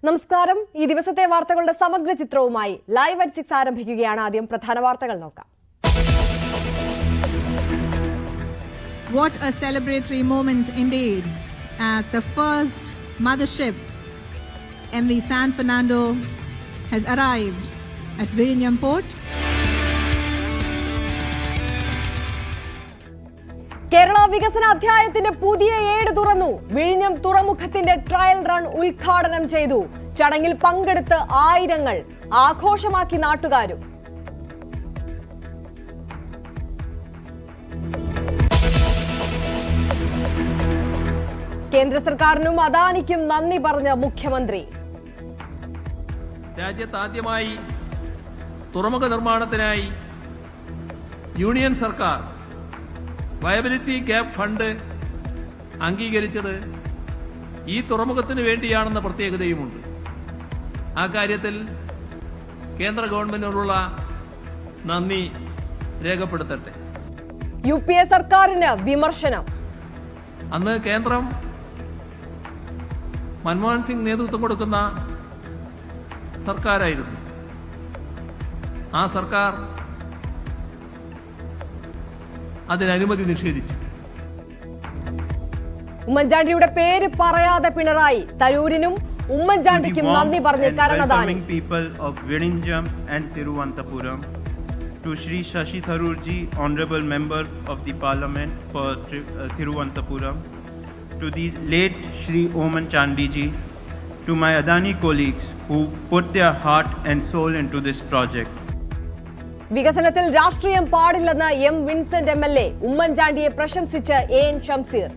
നമസ്കാരം. ഈ ദിവസത്തെ വാർത്തകളുടെ സമഗ്ര ചിത്രവുമായി ലൈവ് at 6 ആരംഭിക്കുകയാണ്. ആദ്യം പ്രധാന വാർത്തകൾ നോക്കാം. What a celebratory moment indeed, as the first mothership MV San Fernando has arrived at Vizhinjam Port. Kerala വികസന അധ്യായത്തിന്റെ പുതിയ ഏട് തുറന്നു. വിഴിഞ്ഞം തുറമുഖത്തിന്റെ ട്രയൽ റൺ ഉദ്ഘാടനം ചെയ്തു. ചടങ്ങിൽ പങ്കെടുത്ത് ആയിരങ്ങൾ, ആഘോഷമാക്കി നാട്ടുകാരും. കേന്ദ്ര സർക്കാരിനും അദാനിക്കും നന്ദി പറഞ്ഞ മുഖ്യമന്ത്രി. രാജ്യത്ത് ആദ്യമായി തുറമുഖ നിർമ്മാണത്തിനായി യൂണിയൻ സർക്കാർ വയബിലിറ്റി ഗ്യാപ് ഫണ്ട് അംഗീകരിച്ചത് ഈ തുറമുഖത്തിന് വേണ്ടിയാണെന്ന പ്രത്യേകതയുമുണ്ട്. ആ കാര്യത്തിൽ കേന്ദ്ര ഗവൺമെന്റിനോടുള്ള നന്ദി രേഖപ്പെടുത്തട്ടെ. UPA സർക്കാരിന് വിമർശനം. അന്ന് കേന്ദ്രം മൻമോഹൻ സിംഗ് നേതൃത്വം കൊടുക്കുന്ന സർക്കാരായിരുന്നു. ആ സർക്കാർ അതിന് അനുമതി നിഷേധിച്ചു. ഉമ്മൻചാണ്ടിയുടെ പേര് പറയാതെ പിണറായി. തരൂരിനും ഉമ്മൻചാണ്ടിക്കും നന്ദി പറഞ്ഞ് കരുണാദാനി. People of Vizhinjam and Thiruvananthapuram, to Shri Shashi Tharoor ji, Honorable Member of the Parliament for Thiruvananthapuram, to the late Shri Oman Chandi ji, to my Adani colleagues who put their heart and soul into this project. വികസനത്തിൽ രാഷ്ട്രീയം പാടില്ലെന്ന് M. Vincent MLA. ഉമ്മൻചാണ്ടിയെ പ്രശംസിച്ച് AN Shamseer.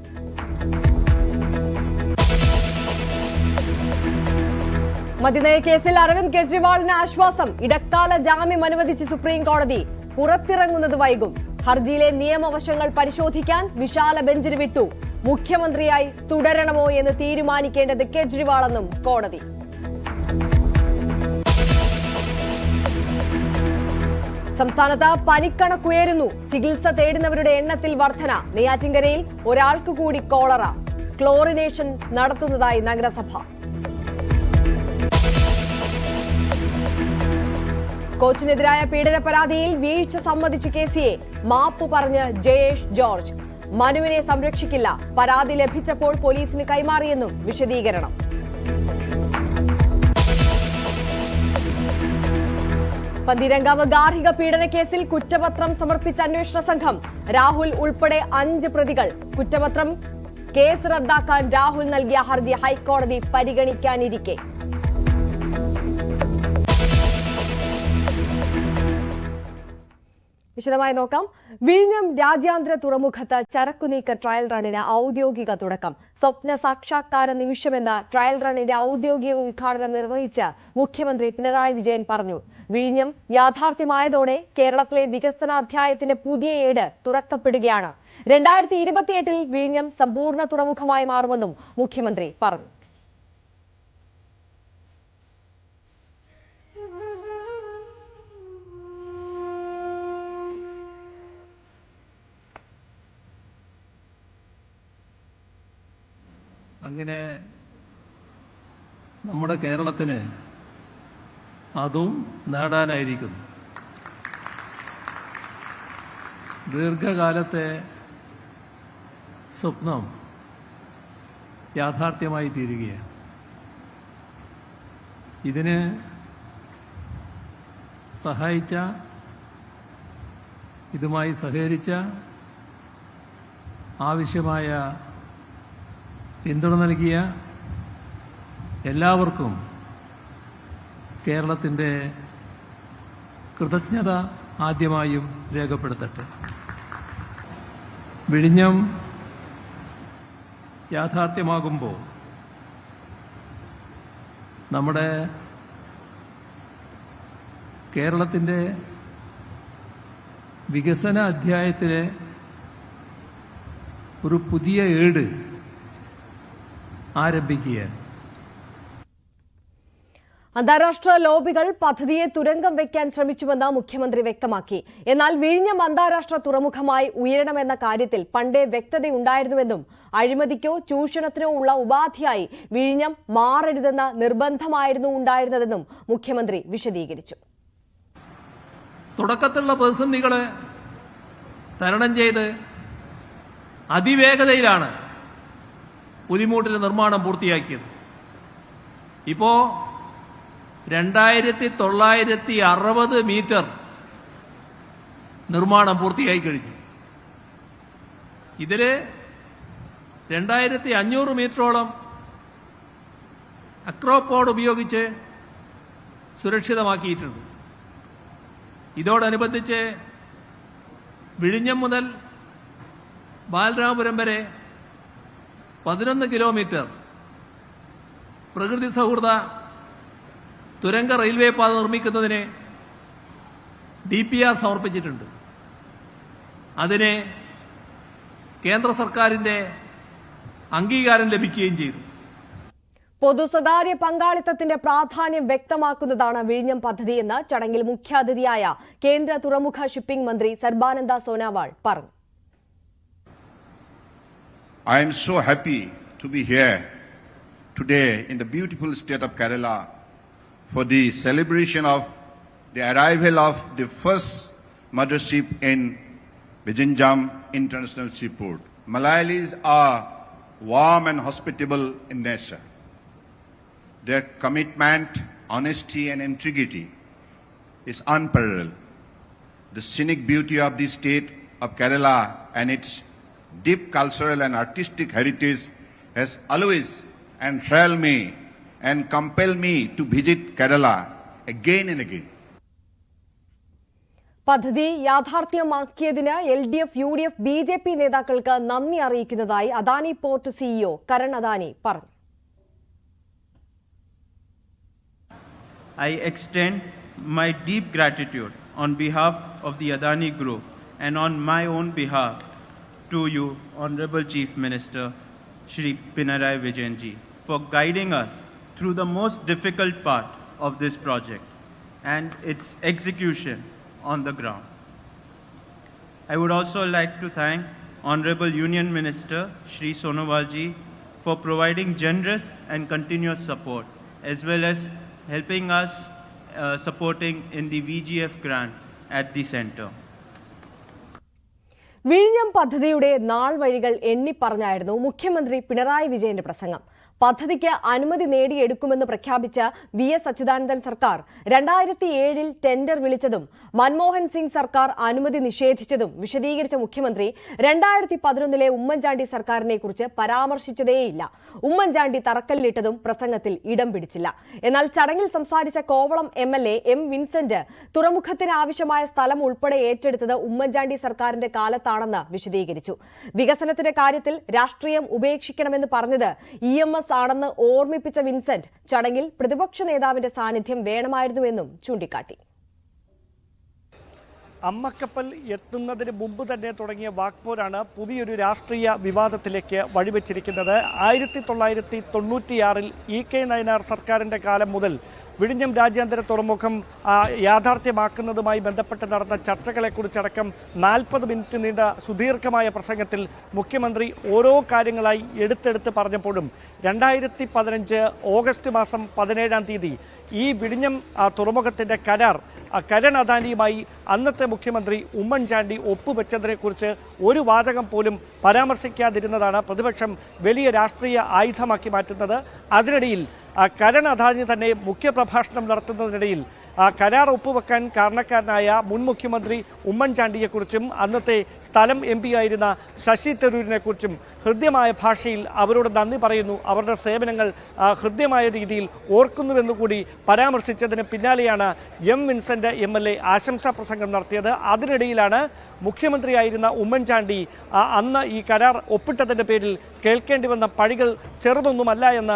മദ്യനയ കേസിൽ അരവിന്ദ് കെജ്രിവാളിന് ആശ്വാസം. ഇടക്കാല ജാമ്യം അനുവദിച്ച് supreme കോടതി. പുറത്തിറങ്ങുന്നത് വൈകും. ഹർജിയിലെ നിയമവശങ്ങൾ പരിശോധിക്കാൻ വിശാല ബെഞ്ചിന് വിട്ടു. മുഖ്യമന്ത്രിയായി തുടരണമോ എന്ന് തീരുമാനിക്കേണ്ടത് കെജ്രിവാളെന്നും കോടതി. സംസ്ഥാനത്ത് പനിക്കണക്കുയരുന്നു. ചികിത്സ തേടുന്നവരുടെ എണ്ണത്തിൽ വർധന. നെയ്യാറ്റിൻകരയിൽ ഒരാൾക്ക് കൂടി കോളറ. ക്ലോറിനേഷൻ നടത്തുന്നതായി നഗരസഭ. കോച്ചിനെതിരായ പീഡന പരാതിയിൽ വീഴ്ച സമ്മതിച്ച് KCA. മാപ്പ് പറഞ്ഞ് ജയേഷ് ജോർജ്. മനുവിനെ സംരക്ഷിക്കില്ല. പരാതി ലഭിച്ചപ്പോൾ പോലീസിന് കൈമാറിയെന്നും വിശദീകരണം. പന്തീരങ്കാവ് ഗാർഹിക പീഡന കേസിൽ കുറ്റപത്രം സമർപ്പിച്ച അന്വേഷണ സംഘം. രാഹുൽ ഉൾപ്പെടെ 5 പ്രതികൾ. കുറ്റപത്രം കേസ് റദ്ദാക്കാൻ രാഹുൽ നൽകിയ ഹർജി ഹൈക്കോടതി പരിഗണിക്കാനിരിക്കെ. വിശദമായി നോക്കാം. വിഴിഞ്ഞം രാജ്യാന്തര തുറമുഖത്ത് ചരക്കുനീക്ക ട്രയൽ റണ്ണിന് ഔദ്യോഗിക തുടക്കം. സ്വപ്ന സാക്ഷാത്കാര നിമിഷമെന്ന ട്രയൽ റണ്ണിന്റെ ഔദ്യോഗിക ഉദ്ഘാടനം നിർവഹിച്ച് മുഖ്യമന്ത്രി പിണറായി വിജയൻ പറഞ്ഞു. വിഴിഞ്ഞം യാഥാർത്ഥ്യമായതോടെ കേരളത്തിലെ വികസന അധ്യായത്തിന്റെ പുതിയ ഏട് തുറക്കപ്പെടുകയാണ്. 2028 വിഴിഞ്ഞം സമ്പൂർണ്ണ തുറമുഖമായി മാറുമെന്നും മുഖ്യമന്ത്രി പറഞ്ഞു. അങ്ങനെ നമ്മുടെ കേരളത്തിന് അതും നേടാനായിരിക്കുന്നു. ദീർഘകാലത്തെ സ്വപ്നം യാഥാർത്ഥ്യമായി തീരുകയാണ്. ഇതിന് സഹായിച്ച, ഇതുമായി സഹകരിച്ച, ആവശ്യമായ പിന്തുണ നൽകിയ എല്ലാവർക്കും കേരളത്തിൻ്റെ കൃതജ്ഞത ആദ്യമായും രേഖപ്പെടുത്തട്ടെ. വിഴിഞ്ഞം യാഥാർത്ഥ്യമാകുമ്പോൾ നമ്മുടെ കേരളത്തിൻ്റെ വികസന അധ്യായത്തിലെ ഒരു പുതിയ ഏട് ആരംഭിക്കുകയാണ്. അന്താരാഷ്ട്ര ലോബികൾ പദ്ധതിയെ തുരങ്കം വെക്കാൻ ശ്രമിച്ചുവെന്ന് മുഖ്യമന്ത്രി വ്യക്തമാക്കി. എന്നാൽ വിഴിഞ്ഞം അന്താരാഷ്ട്ര തുറമുഖമായി ഉയരണമെന്ന കാര്യത്തിൽ പണ്ടേ വ്യക്തതയുണ്ടായിരുന്നുവെന്നും അഴിമതിക്കോ ചൂഷണത്തിനോ ഉള്ള ഉപാധിയായി വിഴിഞ്ഞം മാറരുതെന്ന നിർബന്ധമായിരുന്നു ഉണ്ടായിരുന്നതെന്നും മുഖ്യമന്ത്രി വിശദീകരിച്ചു. തുടക്കത്തിലുള്ള പ്രതിസന്ധികളെ തരണം ചെയ്ത് അതിവേഗതയിലാണ് പുലിമൂട്ടിന്റെ നിർമ്മാണം പൂർത്തിയാക്കിയത്. ഇപ്പോ 2960 മീറ്റർ നിർമ്മാണം പൂർത്തിയായി കഴിഞ്ഞു. ഇതില് 2500 മീറ്ററോളം അക്രോപോഡ് ഉപയോഗിച്ച് സുരക്ഷിതമാക്കിയിട്ടുണ്ട്. ഇതോടനുബന്ധിച്ച് വിഴിഞ്ഞം മുതൽ ബാലരാമപുരം വരെ 11 കിലോമീറ്റർ പ്രകൃതി സൗഹൃദ തുരങ്ക റെയിൽവേ പാത നിർമ്മിക്കുന്നതിന് DPR സമർപ്പിച്ചിട്ടുണ്ട്. അതിന് കേന്ദ്ര സർക്കാരിന്റെ അംഗീകാരം ലഭിക്കുകയും ചെയ്തു. പൊതു സ്വകാര്യ പങ്കാളിത്തത്തിന്റെ പ്രാധാന്യം വ്യക്തമാക്കുന്നതാണ് വിഴിഞ്ഞം പദ്ധതിയെന്ന് ചടങ്ങിൽ മുഖ്യാതിഥിയായ കേന്ദ്ര തുറമുഖ ഷിപ്പിംഗ് മന്ത്രി സർബാനന്ദ സോനോവാൾ പറഞ്ഞു. I am so happy to be here today in the beautiful state of Kerala for the celebration of the arrival of the first mothership in Vizhinjam International Seaport. Malayalis are warm and hospitable in nature. Their commitment, honesty and integrity is unparalleled. The scenic beauty of the state of Kerala and its deep cultural and artistic heritage has always enthralled me and compelled me to visit Kerala again and again. പദ്ധതി യാഥാർത്ഥ്യമാക്കിയതിന് LDF, UDF, BJP നേതാക്കൾക്ക് നന്ദി അറിയിക്കുന്നതായി Adani port CEO Karan Adani പറഞ്ഞു. I extend my deep gratitude on behalf of the Adani Group and on my own behalf to you, Honorable Chief Minister Shri Pinarayi Vijayan ji, for guiding us through the most difficult part of this project and its execution on the ground. I would also like to thank Honorable Union Minister Shri Sonowal ji for providing generous and continuous support, as well as helping us supporting in the VGF grant at the center. വിഴിഞ്ഞം പദ്ധതിയുടെ നാൾ വഴികൾ എണ്ണിപ്പറഞ്ഞായിരുന്നു മുഖ്യമന്ത്രി പിണറായി വിജയന്റെ പ്രസംഗം. പദ്ധതിക്ക് അനുമതി നേടിയെടുക്കുമെന്ന് പ്രഖ്യാപിച്ച VS അച്യുതാനന്ദൻ സർക്കാർ 2007 ടെൻഡർ വിളിച്ചതും മൻമോഹൻ സിംഗ് സർക്കാർ അനുമതി നിഷേധിച്ചതും വിശദീകരിച്ച മുഖ്യമന്ത്രി 2011 ഉമ്മൻചാണ്ടി സർക്കാരിനെ കുറിച്ച് പരാമർശിച്ചതേയില്ല. ഉമ്മൻചാണ്ടി തറക്കല്ലിട്ടതും പ്രസംഗത്തിൽ ഇടം പിടിച്ചില്ല. എന്നാൽ ചടങ്ങിൽ സംസാരിച്ച കോവളം MLA M വിൻസെന്റ് തുറമുഖത്തിന് ആവശ്യമായ സ്ഥലം ഉൾപ്പെടെ ഏറ്റെടുത്തത് ഉമ്മൻചാണ്ടി സർക്കാരിന്റെ കാലത്താണെന്ന് വിശദീകരിച്ചു. വികസനത്തിന്റെ കാര്യത്തിൽ രാഷ്ട്രീയം ഉപേക്ഷിക്കണമെന്ന് പറഞ്ഞത് EMS ആണെന്ന് ഓർമ്മിപ്പിച്ച വിൻസെന്റ് ചടങ്ങിൽ പ്രതിപക്ഷ നേതാവിന്റെ സാന്നിധ്യം വേണമായിരുന്നുവെന്നും ചൂണ്ടിക്കാട്ടി. അമ്മക്കപ്പൽ എത്തുന്നതിന് മുമ്പ് തന്നെ തുടങ്ങിയ വാക്പോരാണ് പുതിയൊരു രാഷ്ട്രീയ വിവാദത്തിലേക്ക് വഴിവെച്ചിരിക്കുന്നത്. 1996 EK നയനാർ സർക്കാരിൻ്റെ കാലം മുതൽ വിഴിഞ്ഞം രാജ്യാന്തര തുറമുഖം യാഥാർത്ഥ്യമാക്കുന്നതുമായി ബന്ധപ്പെട്ട് നടന്ന ചർച്ചകളെക്കുറിച്ചടക്കം 40 മിനിറ്റ് നീണ്ട സുദീർഘമായ പ്രസംഗത്തിൽ മുഖ്യമന്ത്രി ഓരോ കാര്യങ്ങളായി എടുത്തെടുത്ത് പറഞ്ഞപ്പോഴും 2015 ഓഗസ്റ്റ് മാസം 17-ാം തീയതി ഈ വിഴിഞ്ഞം തുറമുഖത്തിൻ്റെ കരൺ അദാനിയുമായി അന്നത്തെ മുഖ്യമന്ത്രി ഉമ്മൻചാണ്ടി ഒപ്പുവെച്ചതിനെക്കുറിച്ച് ഒരു വാചകം പോലും പരാമർശിക്കാതിരുന്നതാണ് പ്രതിപക്ഷം വലിയ രാഷ്ട്രീയ ആയുധമാക്കി മാറ്റുന്നത്. അതിനിടയിൽ കരൺ അദാനി തന്നെ മുഖ്യപ്രഭാഷണം നടത്തുന്നതിനിടയിൽ കരാർ ഒപ്പുവെക്കാൻ കാരണക്കാരനായ മുൻ മുഖ്യമന്ത്രി ഉമ്മൻചാണ്ടിയെക്കുറിച്ചും അന്നത്തെ സ്ഥലം MP ആയിരുന്ന ശശി തരൂരിനെക്കുറിച്ചും ഹൃദ്യമായ ഭാഷയിൽ അവരോട് നന്ദി പറയുന്നു, അവരുടെ സേവനങ്ങൾ ഹൃദ്യമായ രീതിയിൽ ഓർക്കുന്നുവെന്നുകൂടി പരാമർശിച്ചതിന് പിന്നാലെയാണ് M വിൻസെന്റ് MLA ആശംസാ പ്രസംഗം നടത്തിയത്. അതിനിടയിലാണ് മുഖ്യമന്ത്രിയായിരുന്ന ഉമ്മൻചാണ്ടി അന്ന് ഈ കരാർ ഒപ്പിട്ടതിൻ്റെ പേരിൽ കേൾക്കേണ്ടി വന്ന പഴികൾ ചെറുതൊന്നുമല്ല എന്ന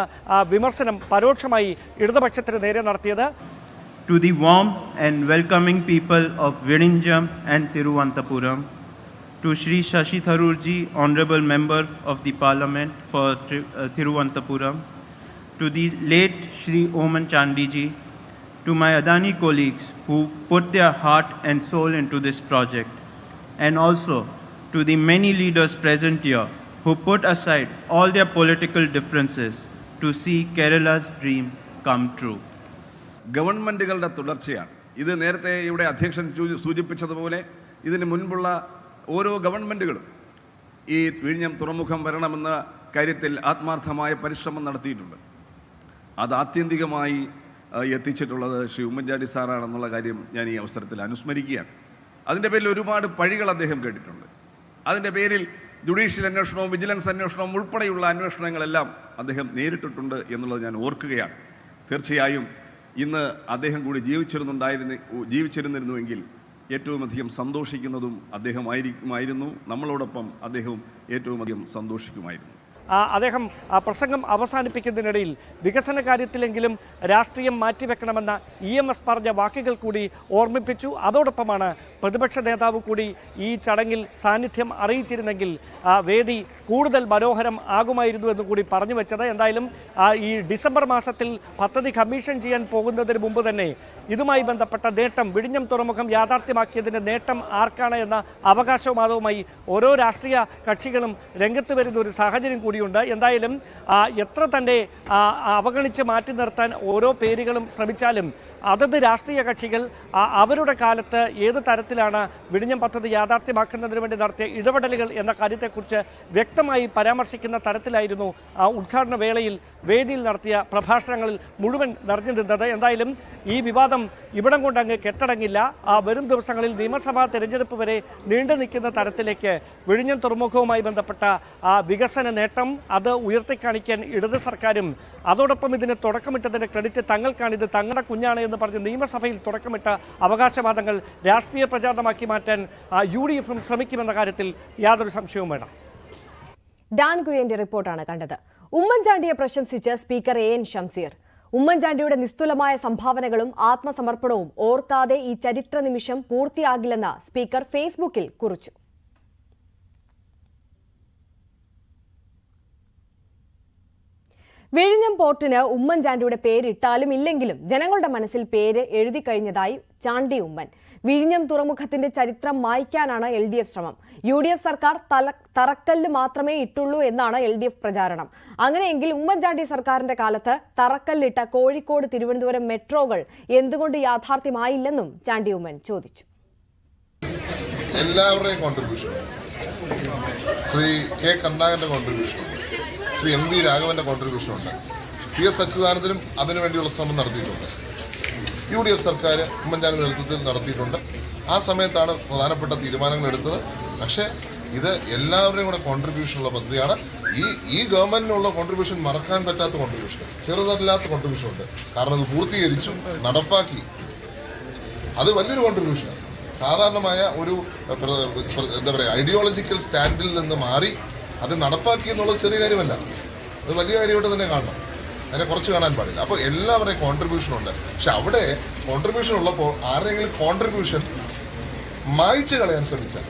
വിമർശനം പരോക്ഷമായി ഇടതുപക്ഷത്തിന് നേരെ നടത്തിയത്. To the warm and welcoming people of Vizhinjam and Thiruvananthapuram, to Shri Shashi Tharoor ji, Honorable Member of the Parliament for Thiruvananthapuram, to the late Shri Oman Chandi ji, to my Adani colleagues who put their heart and soul into this project, and also to the many leaders present here who put aside all their political differences to see Kerala's dream come true. ഗവൺമെൻറ്റുകളുടെ തുടർച്ചയാണ് ഇത്. നേരത്തെ ഇവിടെ അധ്യക്ഷൻ സൂചിപ്പിച്ചതുപോലെ ഇതിന് മുൻപുള്ള ഓരോ ഗവൺമെൻറ്റുകളും ഈ വിഴിഞ്ഞം തുറമുഖം വരണമെന്ന കാര്യത്തിൽ ആത്മാർത്ഥമായ പരിശ്രമം നടത്തിയിട്ടുണ്ട്. അത് ആത്യന്തികമായി എത്തിച്ചിട്ടുള്ളത് ശ്രീ ഉമ്മൻചാണ്ടി സാറാണെന്നുള്ള കാര്യം ഞാൻ ഈ അവസരത്തിൽ അനുസ്മരിക്കുകയാണ്. അതിൻ്റെ പേരിൽ ഒരുപാട് പഴികൾ അദ്ദേഹം കേട്ടിട്ടുണ്ട്. അതിൻ്റെ പേരിൽ ജുഡീഷ്യൽ അന്വേഷണവും വിജിലൻസ് അന്വേഷണവും ഉൾപ്പെടെയുള്ള അന്വേഷണങ്ങളെല്ലാം അദ്ദേഹം നേരിട്ടിട്ടുണ്ട് എന്നുള്ളത് ഞാൻ ഓർക്കുകയാണ്. തീർച്ചയായും ഇന്ന് അദ്ദേഹം കൂടി ജീവിച്ചിരുന്നിരുന്നുവെങ്കിൽ ഏറ്റവും അധികം സന്തോഷിക്കുന്നതും അദ്ദേഹമായിരുന്നു. നമ്മളോടൊപ്പം അദ്ദേഹവും ഏറ്റവും അധികം സന്തോഷിക്കുമായിരുന്നു. അദ്ദേഹം പ്രസംഗം അവസാനിപ്പിക്കുന്നതിനിടയിൽ വികസന കാര്യത്തിലെങ്കിലും രാഷ്ട്രീയം മാറ്റിവെക്കണമെന്ന EMS പറഞ്ഞ വാക്കുകൾ കൂടി ഓർമ്മിപ്പിച്ചു. അതോടൊപ്പമാണ് പ്രതിപക്ഷ നേതാവ് കൂടി ഈ ചടങ്ങിൽ സാന്നിധ്യം അറിയിച്ചിരുന്നെങ്കിൽ വേദി കൂടുതൽ മനോഹരം ആകുമായിരുന്നു എന്ന് കൂടി പറഞ്ഞു വെച്ചത്. എന്തായാലും ഈ ഡിസംബർ മാസത്തിൽ പദ്ധതി കമ്മീഷൻ ചെയ്യാൻ പോകുന്നതിന് മുമ്പ് തന്നെ ഇതുമായി ബന്ധപ്പെട്ട നേട്ടം, വിഴിഞ്ഞം തുറമുഖം യാഥാർത്ഥ്യമാക്കിയതിൻ്റെ നേട്ടം ആർക്കാണ് എന്ന അവകാശവാദവുമായി ഓരോ രാഷ്ട്രീയ കക്ഷികളും രംഗത്ത് വരുന്ന ഒരു സാഹചര്യം കൂടിയുണ്ട്. എന്തായാലും എത്ര തന്നെ അവഗണിച്ച് മാറ്റി നിർത്താൻ ഓരോ പേരുകളും ശ്രമിച്ചാലും അതത് രാഷ്ട്രീയ കക്ഷികൾ അവരുടെ കാലത്ത് ഏത് തരത്തിലാണ് വിഴിഞ്ഞം പദ്ധതി യാഥാർത്ഥ്യമാക്കുന്നതിന് വേണ്ടി നടത്തിയ ഇടപെടലുകൾ എന്ന കാര്യത്തെക്കുറിച്ച് വ്യക്തമായി പരാമർശിക്കുന്ന തരത്തിലായിരുന്നു ഉദ്ഘാടന വേളയിൽ വേദിയിൽ നടത്തിയ പ്രഭാഷണങ്ങളിൽ മുഴുവൻ നിറഞ്ഞു നിന്നത്. എന്തായാലും ഈ വിവാദം ഇവിടം കൊണ്ട് അങ്ങ് കെട്ടടങ്ങില്ല. വരും ദിവസങ്ങളിൽ നിയമസഭാ തെരഞ്ഞെടുപ്പ് വരെ നീണ്ടു നിൽക്കുന്ന തരത്തിലേക്ക് വിഴിഞ്ഞം തുറമുഖവുമായി ബന്ധപ്പെട്ട വികസന നേട്ടം അത് ഉയർത്തിക്കാണിക്കാൻ ഇടത് സർക്കാരും അതോടൊപ്പം ഇതിന് തുടക്കമിട്ടതിൻ്റെ ക്രെഡിറ്റ് തങ്ങൾക്കാണ്, ഇത് തങ്ങളുടെ കുഞ്ഞാണ് എന്ന് പറഞ്ഞ് നിയമസഭയിൽ തുടക്കമിട്ട അവകാശവാദങ്ങൾ രാഷ്ട്രീയ പ്രചാരണമാക്കി മാറ്റാൻ UDF ശ്രമിക്കുമെന്ന കാര്യത്തിൽ യാതൊരു സംശയവും വേണം. ഡാൻ കുര്യന്റെ റിപ്പോർട്ടാണ് കണ്ടത്. ഉമ്മൻചാണ്ടിയെ പ്രശംസിച്ച് സ്പീക്കർ AN ഷംസീർ. ഉമ്മൻചാണ്ടിയുടെ നിസ്തുലമായ സംഭാവനകളും ആത്മസമർപ്പണവും ഓർക്കാതെ ഈ ചരിത്ര നിമിഷം പൂർത്തിയാകില്ലെന്ന് സ്പീക്കർ ഫേസ്ബുക്കിൽ കുറിച്ചു. വിഴിഞ്ഞം പോർട്ടിന് ഉമ്മൻചാണ്ടിയുടെ പേരിട്ടാലും ഇല്ലെങ്കിലും ജനങ്ങളുടെ മനസ്സിൽ പേര് എഴുതി കഴിഞ്ഞതായി ചാണ്ടി ഉമ്മൻ. വിഴിഞ്ഞം തുറമുഖത്തിന്റെ ചരിത്രം മായ്ക്കാനാണ് LDF ശ്രമം. UDF സർക്കാർ തറക്കല്ല് മാത്രമേ ഇട്ടുള്ളൂ എന്നാണ് LDF പ്രചാരണം. അങ്ങനെയെങ്കിൽ ഉമ്മൻചാണ്ടി സർക്കാരിന്റെ കാലത്ത് തറക്കല്ലിട്ട കോഴിക്കോട് തിരുവനന്തപുരം മെട്രോകൾ എന്തുകൊണ്ട് യാഥാർത്ഥ്യമായില്ലെന്നും ചാണ്ടി ഉമ്മൻ ചോദിച്ചു. എല്ലാവരുടെയും കോൺട്രിബ്യൂഷൻ, ശ്രീ K കരുണാകരന്റെ കോൺട്രിബ്യൂഷൻ, ശ്രീ MV രാഘവന്റെ കോൺട്രിബ്യൂഷൻ ഉണ്ട്. PS അച്യുതാനന്ദനും അതിനുവേണ്ടിയുള്ള ശ്രമം നടത്തിയിട്ടുണ്ട്. UDF സർക്കാർ ഉമ്മൻചാണ്ടി നേതൃത്വത്തിൽ നടത്തിയിട്ടുണ്ട്. ആ സമയത്താണ് പ്രധാനപ്പെട്ട തീരുമാനങ്ങൾ എടുത്തത്. പക്ഷേ ഇത് എല്ലാവരുടെയും കൂടെ കോൺട്രിബ്യൂഷനുള്ള പദ്ധതിയാണ്. ഈ ഗവൺമെന്റിനുള്ള കോൺട്രിബ്യൂഷൻ മറക്കാൻ പറ്റാത്ത കോൺട്രിബ്യൂഷൻ, ചെറുതല്ലാത്ത കോൺട്രിബ്യൂഷൻ ഉണ്ട്. കാരണം അത് പൂർത്തീകരിച്ചു, നടപ്പാക്കി. അത് വലിയൊരു കോൺട്രിബ്യൂഷനാണ്. സാധാരണമായ ഒരു എന്താ പറയുക ഐഡിയോളജിക്കൽ സ്റ്റാൻഡിൽ നിന്ന് മാറി അത് നടപ്പാക്കി എന്നുള്ളത് ചെറിയ കാര്യമല്ല, അത് വലിയ കാര്യമായിട്ട് തന്നെ കാണണം. അതിനെ കുറച്ച് കാണാൻ പാടില്ല. അപ്പോൾ എല്ലാവരുടെയും കോൺട്രിബ്യൂഷൻ ഉണ്ട്. പക്ഷെ അവിടെ കോൺട്രിബ്യൂഷൻ ഉള്ളപ്പോൾ ആരുടെയെങ്കിലും കോൺട്രിബ്യൂഷൻ മായ്ച്ചു കളയാൻ ശ്രമിച്ചാൽ,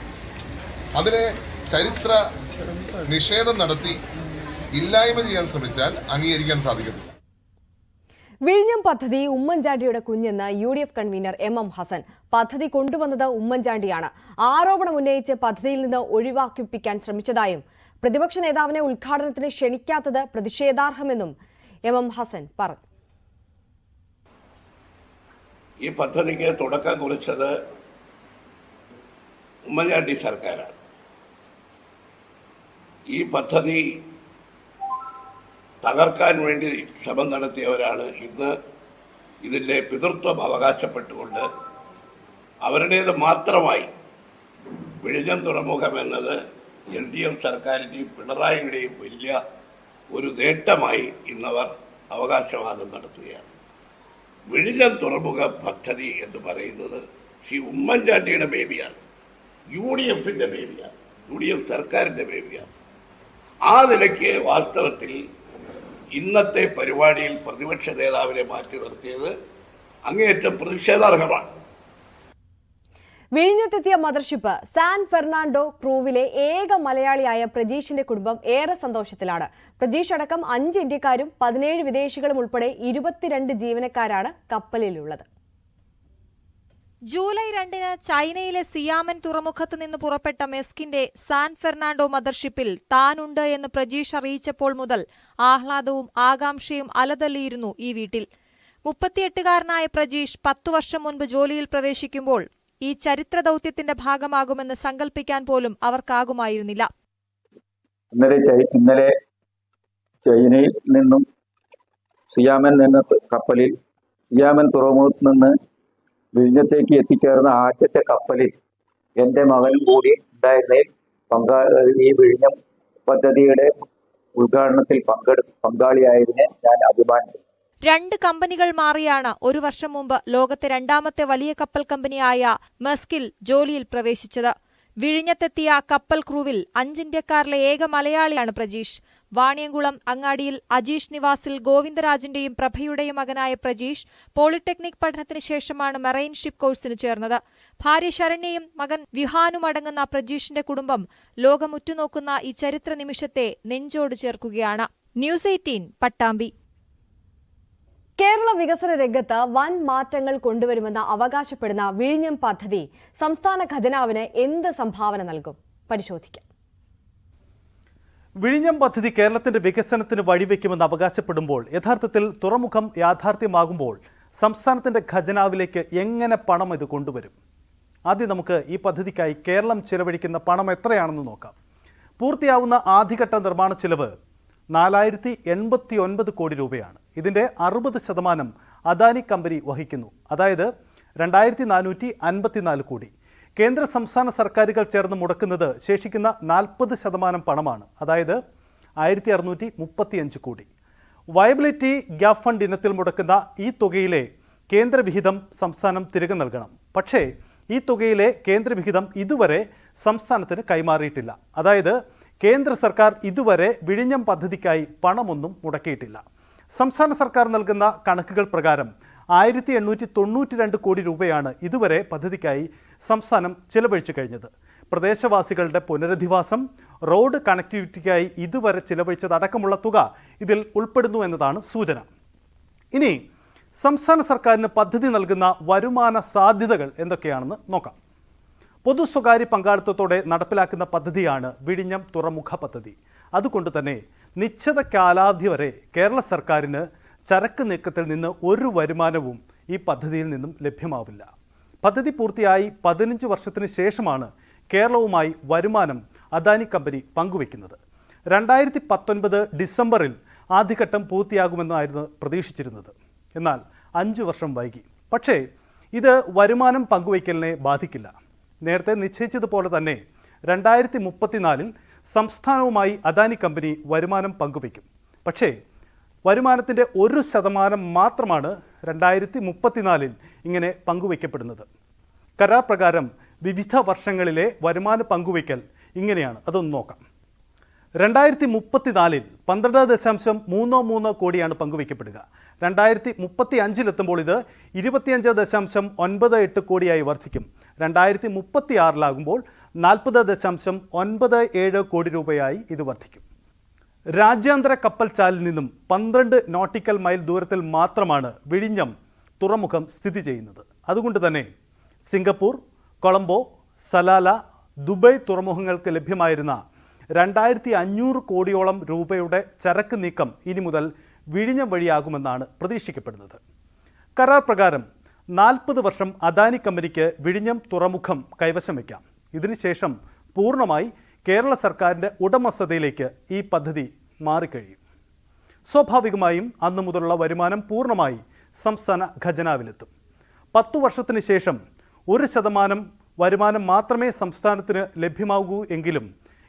അതിനെ ചരിത്ര നിഷേധം നടത്തി ഇല്ലായ്മ ചെയ്യാൻ ശ്രമിച്ചാൽ അംഗീകരിക്കാൻ സാധിക്കത്തില്ല. വിഴിഞ്ഞം പദ്ധതി ഉമ്മൻചാണ്ടിയുടെ കുഞ്ഞെന്ന് UDF കൺവീനർ MM ഹസൻ. പദ്ധതി കൊണ്ടുവന്നത് ഉമ്മൻചാണ്ടിയാണ്. ആരോപണം ഉന്നയിച്ച് പദ്ധതിയിൽ നിന്ന് ഒഴിവാക്കിപ്പിക്കാൻ ശ്രമിച്ചതായും പ്രതിപക്ഷ നേതാവിനെ ഉദ്ഘാടനത്തിന് ക്ഷണിക്കാത്തത് പ്രതിഷേധാർഹമെന്നും MM ഹസൻ പറഞ്ഞു. ഈ പദ്ധതിക്ക് തുടക്കം കുറിച്ചത് ഉമ്മൻചാണ്ടി സർക്കാരാണ്. ഈ പദ്ധതി തകർക്കാൻ വേണ്ടി ശ്രമം നടത്തിയവരാണ് ഇന്ന് ഇതിൻ്റെ പിതൃത്വം അവകാശപ്പെട്ടുകൊണ്ട് അവരുടേത് മാത്രമായി വിഴിഞ്ഞം തുറമുഖം എന്നത് LDF സർക്കാരിൻ്റെയും പിണറായിയുടെയും വലിയ ഒരു നേട്ടമായി ഇന്നവർ അവകാശവാദം നടത്തുകയാണ്. വിഴിഞ്ഞം തുറമുഖ പദ്ധതി എന്ന് പറയുന്നത് ശ്രീ ഉമ്മൻചാണ്ടിയുടെ ബേബിയാണ്, UDFിൻ്റെ ബേബിയാണ്, UDF സർക്കാരിൻ്റെ ബേബിയാണ്. ആ നിലയ്ക്ക് വാസ്തവത്തിൽ ഇന്നത്തെ പരിപാടിയിൽ പ്രതിപക്ഷ നേതാവിനെ മാറ്റി നിർത്തിയത് അങ്ങേയറ്റം പ്രതിഷേധാർഹമാണ്. വിഴിഞ്ഞത്തെത്തിയ മദർഷിപ്പ് സാൻ ഫെർണാണ്ടോ ക്രൂവിലെ ഏക മലയാളിയായ പ്രജീഷിന്റെ കുടുംബം ഏറെ സന്തോഷത്തിലാണ്. പ്രജീഷ് അടക്കം 5 ഇന്ത്യക്കാരും 17 വിദേശികളും ഉൾപ്പെടെ 22 ജീവനക്കാരാണ് കപ്പലിലുള്ളത്. ജൂലൈ 2-ന് ചൈനയിലെ സിയാമൻ തുറമുഖത്ത് നിന്ന് പുറപ്പെട്ട മെസ്കിന്റെ സാൻ ഫെർണാണ്ടോ മദർഷിപ്പിൽ താനുണ്ട് എന്ന് പ്രജീഷ് അറിയിച്ചപ്പോൾ മുതൽ ആഹ്ലാദവും ആകാംക്ഷയും അലതല്ലിയിരുന്നു ഈ വീട്ടിൽ. 38-കാരനായ പ്രജീഷ് 10 വർഷം മുൻപ് ജോലിയിൽ പ്രവേശിക്കുമ്പോൾ ഈ ചരിത്ര ദൗത്യത്തിന്റെ ഭാഗമാകുമെന്ന് സങ്കല്പിക്കാൻ പോലും അവർക്കാകുമായിരുന്നില്ല. ഇന്നലെ ചൈനയിൽ നിന്നും സിയാമൻ എന്ന കപ്പലിൽ സിയാമൻ തുറമുഖത്ത് നിന്ന് വിഴിഞ്ഞത്തേക്ക് എത്തിച്ചേർന്ന ആദ്യത്തെ കപ്പലിൽ എൻ്റെ മകനും കൂടി ഉണ്ടായിരുന്നതിൽ ഈ വിഴിഞ്ഞം പദ്ധതിയുടെ ഉദ്ഘാടനത്തിൽ പങ്കാളിയായതിനെ ഞാൻ അഭിമാനിക്കുന്നു. 2 കമ്പനികൾ മാറിയാണ് 1 വർഷം മുമ്പ് ലോകത്തെ 2ാമത്തെ വലിയ കപ്പൽ കമ്പനിയായ മെസ്കിൽ ജോലിയിൽ പ്രവേശിച്ചത്. വിഴിഞ്ഞത്തെത്തിയ കപ്പൽ ക്രൂവിൽ 5 ഇന്ത്യക്കാരിലെ ഏക മലയാളിയാണ് പ്രജീഷ്. വാണിയംകുളം അങ്ങാടിയിൽ അജീഷ് നിവാസിൽ ഗോവിന്ദരാജിന്റെയും പ്രഭയുടെയും മകനായ പ്രജീഷ് പോളിടെക്നിക് പഠനത്തിന് ശേഷമാണ് മെറൈൻ ഷിപ്പ് കോഴ്സിന് ചേർന്നത്. ഭാര്യ ശരണ്യയും മകൻ വിഹാനും അടങ്ങുന്ന പ്രജീഷിന്റെ കുടുംബം ലോകമുറ്റുനോക്കുന്ന ഈ ചരിത്ര നിമിഷത്തെ നെഞ്ചോട് ചേർക്കുകയാണ്. ന്യൂസ് 18 പട്ടാമ്പി. കേരള വികസന രംഗത്ത് വൻ മാറ്റങ്ങൾ കൊണ്ടുവരുമെന്ന് അവകാശപ്പെടുന്ന വിഴിഞ്ഞം പദ്ധതി സംസ്ഥാന ഖജനാവിന് എന്ത് സംഭാവന നൽകും? പരിശോധിക്കാം. വിഴിഞ്ഞം പദ്ധതി കേരളത്തിന്റെ വികസനത്തിന് വഴിവെക്കുമെന്ന് അവകാശപ്പെടുമ്പോൾ യഥാർത്ഥത്തിൽ തുറമുഖം യാഥാർത്ഥ്യമാകുമ്പോൾ സംസ്ഥാനത്തിന്റെ ഖജനാവിലേക്ക് എങ്ങനെ പണം ഇത് കൊണ്ടുവരും? ആദ്യം നമുക്ക് ഈ പദ്ധതിക്കായി കേരളം ചെലവഴിക്കുന്ന പണം എത്രയാണെന്ന് നോക്കാം. പൂർത്തിയാവുന്ന ആദ്യഘട്ട നിർമ്മാണ ചെലവ് 4089 കോടി രൂപയാണ്. ഇതിൻ്റെ 60% അദാനി കമ്പനി വഹിക്കുന്നു, അതായത് 2454 കോടി. കേന്ദ്ര സംസ്ഥാന സർക്കാരുകൾ ചേർന്ന് മുടക്കുന്നത് ശേഷിക്കുന്ന 40% പണമാണ്, അതായത് 1635 കോടി. വയബിലിറ്റി ഗ്യാപ് ഫണ്ട് ഇനത്തിൽ മുടക്കുന്ന ഈ തുകയിലെ കേന്ദ്രവിഹിതം സംസ്ഥാനം തിരികെ നൽകണം. പക്ഷേ ഈ തുകയിലെ കേന്ദ്രവിഹിതം ഇതുവരെ സംസ്ഥാനത്തിന് കൈമാറിയിട്ടില്ല. അതായത് കേന്ദ്ര സർക്കാർ ഇതുവരെ വിഴിഞ്ഞം പദ്ധതിക്കായി പണമൊന്നും മുടക്കിയിട്ടില്ല. സംസ്ഥാന സർക്കാർ നൽകുന്ന കണക്കുകൾ പ്രകാരം 1892 കോടി രൂപയാണ് ഇതുവരെ പദ്ധതിക്കായി സംസ്ഥാനം ചിലവഴിച്ചു കഴിഞ്ഞത്. പ്രദേശവാസികളുടെ പുനരധിവാസം, റോഡ് കണക്ടിവിറ്റിക്കായി ഇതുവരെ ചിലവഴിച്ചതടക്കമുള്ള തുക ഇതിൽ ഉൾപ്പെടുന്നു എന്നതാണ് സൂചന. ഇനി സംസ്ഥാന സർക്കാരിന് പദ്ധതി നൽകുന്ന വരുമാന സാധ്യതകൾ എന്തൊക്കെയാണെന്ന് നോക്കാം. പൊതു സ്വകാര്യ പങ്കാളിത്തത്തോടെ നടപ്പിലാക്കുന്ന പദ്ധതിയാണ് വിഴിഞ്ഞം തുറമുഖ പദ്ധതി. അതുകൊണ്ട് തന്നെ നിശ്ചിത കാലാവധി വരെ കേരള സർക്കാരിന് ചരക്ക് നീക്കത്തിൽ നിന്ന് ഒരു വരുമാനവും ഈ പദ്ധതിയിൽ നിന്നും ലഭ്യമാവില്ല. പദ്ധതി പൂർത്തിയായി 15 വർഷത്തിന് ശേഷമാണ് കേരളവുമായി വരുമാനം അദാനി കമ്പനി പങ്കുവയ്ക്കുന്നത്. 2019 ഡിസംബറിൽ ആദ്യഘട്ടം പൂർത്തിയാകുമെന്നായിരുന്നു പ്രതീക്ഷിച്ചിരുന്നത്. എന്നാൽ 5 വർഷം വൈകി. പക്ഷേ ഇത് വരുമാനം പങ്കുവയ്ക്കലിനെ ബാധിക്കില്ല. നേരത്തെ നിശ്ചയിച്ചതുപോലെ തന്നെ 2034 സംസ്ഥാനവുമായി അദാനി കമ്പനി വരുമാനം പങ്കുവയ്ക്കും. പക്ഷേ വരുമാനത്തിൻ്റെ 1% മാത്രമാണ് 2034 ഇങ്ങനെ പങ്കുവയ്ക്കപ്പെടുന്നത്. കരാർ പ്രകാരം വിവിധ വർഷങ്ങളിലെ വരുമാന പങ്കുവയ്ക്കൽ ഇങ്ങനെയാണ്. അതൊന്ന് നോക്കാം. 2034 12.33 കോടിയാണ് പങ്കുവയ്ക്കപ്പെടുക. 2035 ഇത് 25.98 കോടിയായി വർദ്ധിക്കും. 2036 40.97 കോടി രൂപയായി ഇത് വർദ്ധിക്കും. രാജ്യാന്തര കപ്പൽ ചാലിൽ നിന്നും 12 നോട്ടിക്കൽ മൈൽ ദൂരത്തിൽ മാത്രമാണ് വിഴിഞ്ഞം തുറമുഖം സ്ഥിതി ചെയ്യുന്നത്. അതുകൊണ്ട് തന്നെ സിംഗപ്പൂർ, കൊളംബോ, സലാല, ദുബായ് തുറമുഖങ്ങൾക്ക് ലഭ്യമായിരുന്ന 2500 കോടിയോളം രൂപയുടെ ചരക്ക് നീക്കം ഇനി മുതൽ വിഴിഞ്ഞം വഴിയാകുമെന്നാണ് പ്രതീക്ഷിക്കപ്പെടുന്നത്. കരാർ പ്രകാരം 40 വർഷം അദാനി കമ്പനിക്ക് വിഴിഞ്ഞം തുറമുഖം കൈവശം വയ്ക്കാം. ഇതിനുശേഷം പൂർണ്ണമായി കേരള സർക്കാരിൻ്റെ ഉടമസ്ഥതയിലേക്ക് ഈ പദ്ധതി മാറിക്കഴിയും. സ്വാഭാവികമായും അന്നു മുതലുള്ള വരുമാനം പൂർണ്ണമായി സംസ്ഥാന ഖജനാവിലെത്തും. 10 വർഷത്തിന് ശേഷം 1% വരുമാനം മാത്രമേ സംസ്ഥാനത്തിന് ലഭ്യമാകൂ എങ്കിലും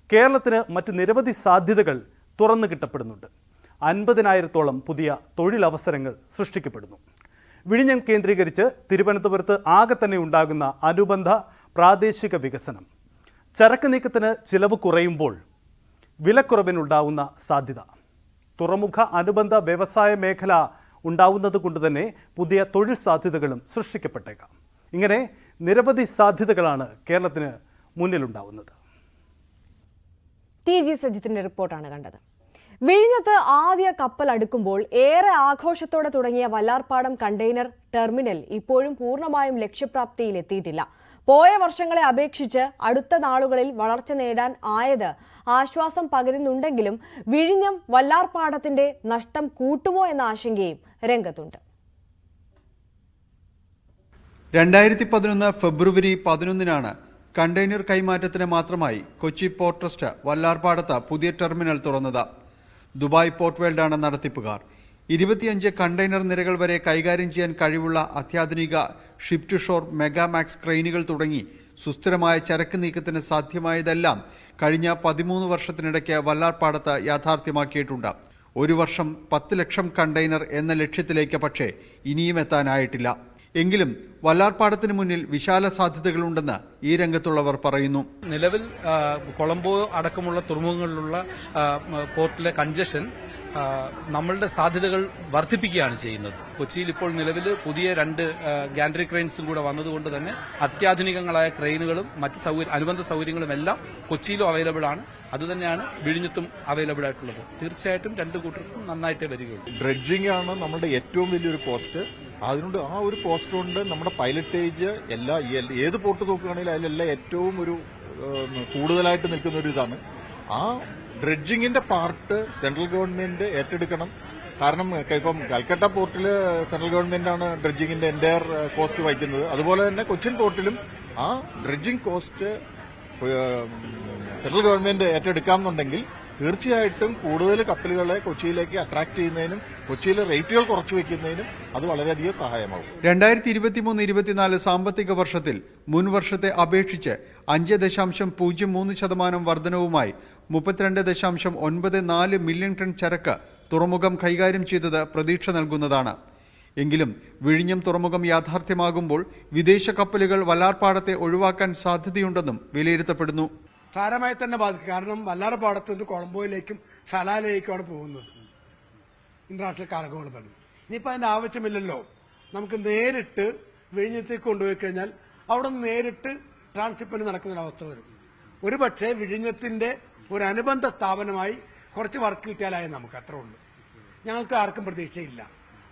കേരളത്തിന് മറ്റ് നിരവധി സാധ്യതകൾ തുറന്നു കിട്ടപ്പെടുന്നുണ്ട്. 50,000-ഓളം പുതിയ തൊഴിലവസരങ്ങൾ സൃഷ്ടിക്കപ്പെടുന്നു. വിഴിഞ്ഞം കേന്ദ്രീകരിച്ച് തിരുവനന്തപുരത്ത് ആകെ തന്നെ ഉണ്ടാകുന്ന അനുബന്ധ പ്രാദേശിക വികസനം, ചരക്ക് നീക്കത്തിന് ചിലവ് കുറയുമ്പോൾ വിലക്കുറവിനുണ്ടാവുന്ന സാധ്യത, തുറമുഖ അനുബന്ധ വ്യവസായ മേഖല ഉണ്ടാവുന്നത് കൊണ്ട് തന്നെ പുതിയ തൊഴിൽ സാധ്യതകളും സൃഷ്ടിക്കപ്പെട്ടേക്കാം. ഇങ്ങനെ നിരവധി സാധ്യതകളാണ് കേരളത്തിന് മുന്നിലുണ്ടാവുന്നത്. TG സജിത്തിന്റെ റിപ്പോർട്ടാണ് കണ്ടത്. വിഴിഞ്ഞത്ത് ആദ്യ കപ്പൽ അടുക്കുമ്പോൾ ഏറെ ആഘോഷത്തോടെ തുടങ്ങിയ വല്ലാർപാടം കണ്ടെയ്നർ ടെർമിനൽ ഇപ്പോഴും പൂർണ്ണമായും ലക്ഷ്യപ്രാപ്തിയിൽ എത്തിയിട്ടില്ല. പോയ വർഷങ്ങളെ അപേക്ഷിച്ച് അടുത്ത നാളുകളിൽ വളർച്ച നേടാൻ ആയത് ആശ്വാസം പകരുന്നുണ്ടെങ്കിലും വിഴിഞ്ഞം വല്ലാർപാടത്തിന്റെ നഷ്ടം കൂട്ടുമോ എന്ന ആശങ്കയും രംഗത്തുണ്ട്. 2011 ഫെബ്രുവരി 11 കണ്ടെയ്നർ കൈമാറ്റത്തിന് മാത്രമായി കൊച്ചി പോർട്ട് ട്രസ്റ്റ് വല്ലാർപാടത്ത് പുതിയ ടെർമിനൽ തുറന്നത്. ദുബായ് പോർട്ട് വേൾഡാണ് നടത്തിപ്പുകാർ. 25 കണ്ടെയ്നർ നിരകൾ വരെ കൈകാര്യം ചെയ്യാൻ കഴിവുള്ള അത്യാധുനിക ഷിപ്പ് ടു ഷോർ മെഗാമാക്സ് ക്രെയിനുകൾ തുടങ്ങി സുസ്ഥിരമായ ചരക്ക് നീക്കത്തിന് സാധ്യമായതെല്ലാം കഴിഞ്ഞ 13 വർഷത്തിനിടയ്ക്ക് വല്ലാർപാടത്ത് യാഥാർത്ഥ്യമാക്കിയിട്ടുണ്ട്. ഒരു വർഷം 10 ലക്ഷം കണ്ടെയ്നർ എന്ന ലക്ഷ്യത്തിലേക്ക് പക്ഷേ ഇനിയും എത്താനായിട്ടില്ല. എങ്കിലും വല്ലാർപാടത്തിന് മുന്നിൽ വിശാല സാധ്യതകളുണ്ടെന്ന് ഈ രംഗത്തുള്ളവർ പറയുന്നു. നിലവിൽ കൊളംബോ അടക്കമുള്ള തുറമുഖങ്ങളിലുള്ള പോർട്ടിലെ കൺജഷൻ നമ്മളുടെ സാധ്യതകൾ വർദ്ധിപ്പിക്കുകയാണ് ചെയ്യുന്നത്. കൊച്ചിയിൽ ഇപ്പോൾ നിലവിൽ പുതിയ 2 ഗാൻട്രി ക്രെയിൻസും കൂടെ വന്നതുകൊണ്ട് തന്നെ അത്യാധുനികങ്ങളായ ക്രെയിനുകളും മറ്റ് അനുബന്ധ സൗകര്യങ്ങളും എല്ലാം കൊച്ചിയിലും അവൈലബിൾ ആണ്. അതുതന്നെയാണ് വിഴിഞ്ഞത്തും അവൈലബിൾ ആയിട്ടുള്ളത്. തീർച്ചയായിട്ടും 2 കൂട്ടർക്കും നന്നായിട്ടേ വരികയുള്ളൂ. ഡ്രഡ്ജിംഗ് ആണ് നമ്മുടെ ഏറ്റവും വലിയൊരു കോസ്റ്റ്. അതുകൊണ്ട് ആ ഒരു കോസ്റ്റ് കൊണ്ട് നമ്മുടെ പൈലറ്റേജ് ഏത് പോർട്ട് നോക്കുകയാണെങ്കിലും അതിലെല്ലാം ഏറ്റവും ഒരു കൂടുതലായിട്ട് നിൽക്കുന്ന ഒരു ഇതാണ്. ആ ഡ്രഡ്ജിങ്ങിന്റെ പാർട്ട് സെൻട്രൽ ഗവൺമെന്റ് ഏറ്റെടുക്കണം. കാരണം ഇപ്പം കൽക്കട്ട പോർട്ടിൽ സെൻട്രൽ ഗവൺമെന്റാണ് ഡ്രഡ്ജിങ്ങിന്റെ എൻ്റയർ കോസ്റ്റ് വഹിക്കുന്നത്. അതുപോലെ തന്നെ കൊച്ചിൻ പോർട്ടിലും ആ ഡ്രഡ്ജിംഗ് കോസ്റ്റ് സെൻട്രൽ ഗവൺമെന്റ് ഏറ്റെടുക്കാമെന്നുണ്ടെങ്കിൽ തീർച്ചയായിട്ടും കൂടുതൽ കപ്പലുകളെ കൊച്ചിയിലേക്ക് അട്രാക്ട് ചെയ്യുന്നതിനും കൊച്ചിയിലെ റേറ്റുകൾ കുറച്ചു വയ്ക്കുന്നതിനും അത് വളരെയധികം സഹായമാകും. 2023-24 സാമ്പത്തിക വർഷത്തിൽ മുൻ വർഷത്തെ അപേക്ഷിച്ച് 5.03% വർധനവുമായി 32.94 മില്യൺ ടൺ ചരക്ക് തുറമുഖം കൈകാര്യം ചെയ്തത് പ്രതീക്ഷ നൽകുന്നതാണ്. എങ്കിലും വിഴിഞ്ഞം തുറമുഖം യാഥാർത്ഥ്യമാകുമ്പോൾ വിദേശ കപ്പലുകൾ വല്ലാർപാടത്തെ ഒഴിവാക്കാൻ സാധ്യതയുണ്ടെന്നും വിലയിരുത്തപ്പെടുന്നു. സാരമായി തന്നെ ബാധിക്കും. കാരണം വല്ലാർപാടത്ത് നിന്ന് കൊളംബോയിലേക്കും സലാലയിലേക്കുമാണ് പോകുന്നത് ഇന്റർനാഷണൽ കാർഗോകൾ പറഞ്ഞു. ഇനിയിപ്പോൾ അതിന്റെ ആവശ്യമില്ലല്ലോ. നമുക്ക് നേരിട്ട് വിഴിഞ്ഞത്തേക്ക് കൊണ്ടുപോയി കഴിഞ്ഞാൽ അവിടെ നിന്ന് നേരിട്ട് ട്രാൻസ്ഷിപ്പിന് നടക്കുന്നൊരവസ്ഥ വരും. ഒരുപക്ഷെ വിഴിഞ്ഞത്തിന്റെ ഒരു അനുബന്ധ സ്ഥാപനമായി കുറച്ച് വർക്ക് കിട്ടിയാലായി നമുക്ക് അത്രേ ഉള്ളൂ. ഞങ്ങൾക്ക് ആർക്കും പ്രതീക്ഷയില്ല.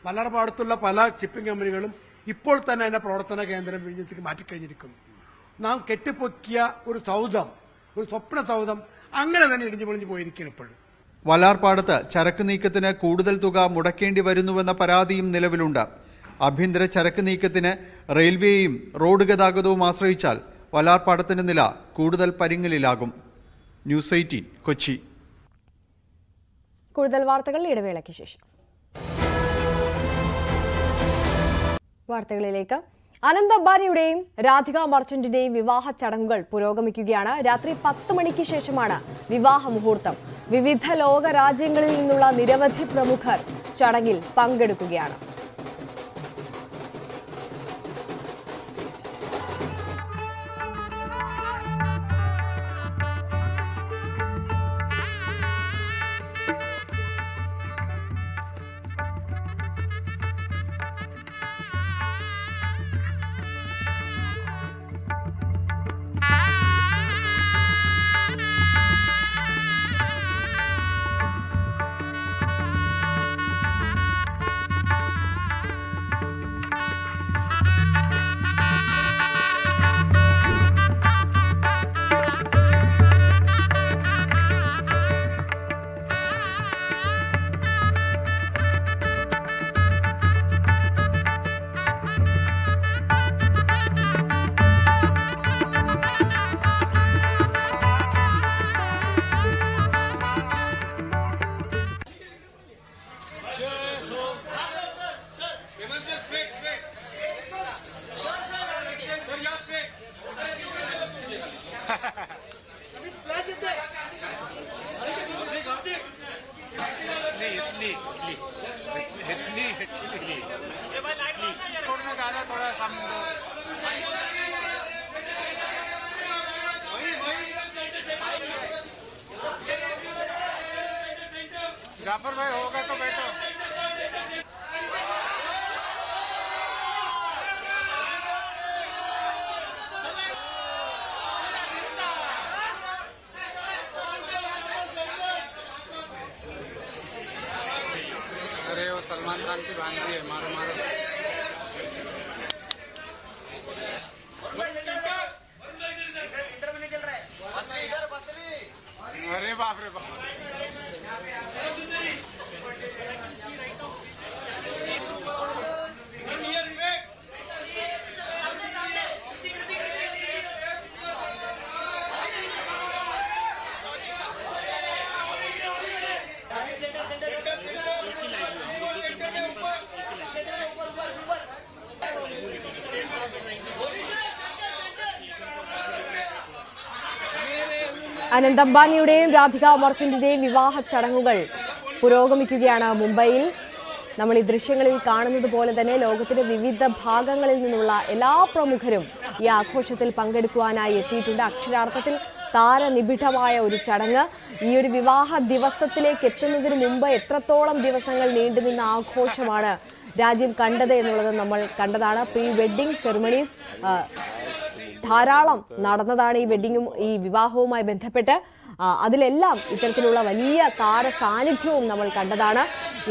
വല്ലാർപാടത്തുള്ള പല ഷിപ്പിംഗ് കമ്പനികളും ഇപ്പോൾ തന്നെ അതിന്റെ പ്രവർത്തന കേന്ദ്രം വിഴിഞ്ഞത്തേക്ക് മാറ്റിക്കഴിഞ്ഞിരിക്കുന്നു. നാം കെട്ടിപ്പൊക്കിയ ഒരു സൗധം, ഒരു സ്വപ്ന സൗധം അങ്ങനെ തന്നെ ഇടിഞ്ഞു പൊളിഞ്ഞു പോയിരിക്കുകയാണ് ഇപ്പോഴും. വല്ലാർപാടത്ത് ചരക്ക് നീക്കത്തിന് കൂടുതൽ തുക മുടക്കേണ്ടി വരുന്നുവെന്ന പരാതിയും നിലവിലുണ്ട്. ആഭ്യന്തര ചരക്ക് നീക്കത്തിന് റെയിൽവേയും റോഡ് ഗതാഗതവും ആശ്രയിച്ചാൽ വല്ലാർപാടത്തിന്റെ നില കൂടുതൽ പരിങ്ങലിലാകും. ന്യൂസ് 18 കൊച്ചി. കൂടുതൽ വാർത്തകൾ ഇടവേളയ്ക്ക് ശേഷം. വാർത്തകളിലേക്ക്. അനന്ത് അംബാനിയുടെയും രാധിക മർച്ചന്റിന്റെയും വിവാഹ ചടങ്ങുകൾ പുരോഗമിക്കുകയാണ്. രാത്രി 10 മണിക്ക് ശേഷമാണ് വിവാഹ മുഹൂർത്തം. വിവിധ ലോക രാജ്യങ്ങളിൽ നിന്നുള്ള നിരവധി പ്രമുഖർ ചടങ്ങിൽ പങ്കെടുക്കുകയാണ്. जाफर भाई होगा तो बैठो. अरे वो सलमान खान की भांजी है, मारो मारो। अरे बाप रे बाप। അനന്ത് അംബാനിയുടെയും രാധിക മർച്ചന്റിന്റെയും വിവാഹ ചടങ്ങുകൾ പുരോഗമിക്കുകയാണ് മുംബൈയിൽ. നമ്മൾ ഈ ദൃശ്യങ്ങളിൽ കാണുന്നത് പോലെ തന്നെ ലോകത്തിന്റെ വിവിധ ഭാഗങ്ങളിൽ നിന്നുള്ള എല്ലാ പ്രമുഖരും ഈ ആഘോഷത്തിൽ പങ്കെടുക്കുവാനായി എത്തിയിട്ടുണ്ട്. അക്ഷരാർത്ഥത്തിൽ താരനിബിഡമായ ഒരു ചടങ്ങ്. ഈ ഒരു വിവാഹ ദിവസത്തിലേക്ക് എത്തുന്നതിന് മുമ്പ് എത്രത്തോളം ദിവസങ്ങൾ നീണ്ടുനിന്ന ആഘോഷമാണ് രാജ്യം കണ്ടത് എന്നുള്ളത് നമ്മൾ കണ്ടതാണ്. പ്രീ വെഡ്ഡിംഗ് സെറിമണീസ് ധാരാളം നടന്നതാണ് ഈ വിവാഹവുമായി ബന്ധപ്പെട്ട്. അതിലെല്ലാം ഇത്തരത്തിലുള്ള വലിയ താര സാന്നിധ്യവും നമ്മൾ കണ്ടതാണ്.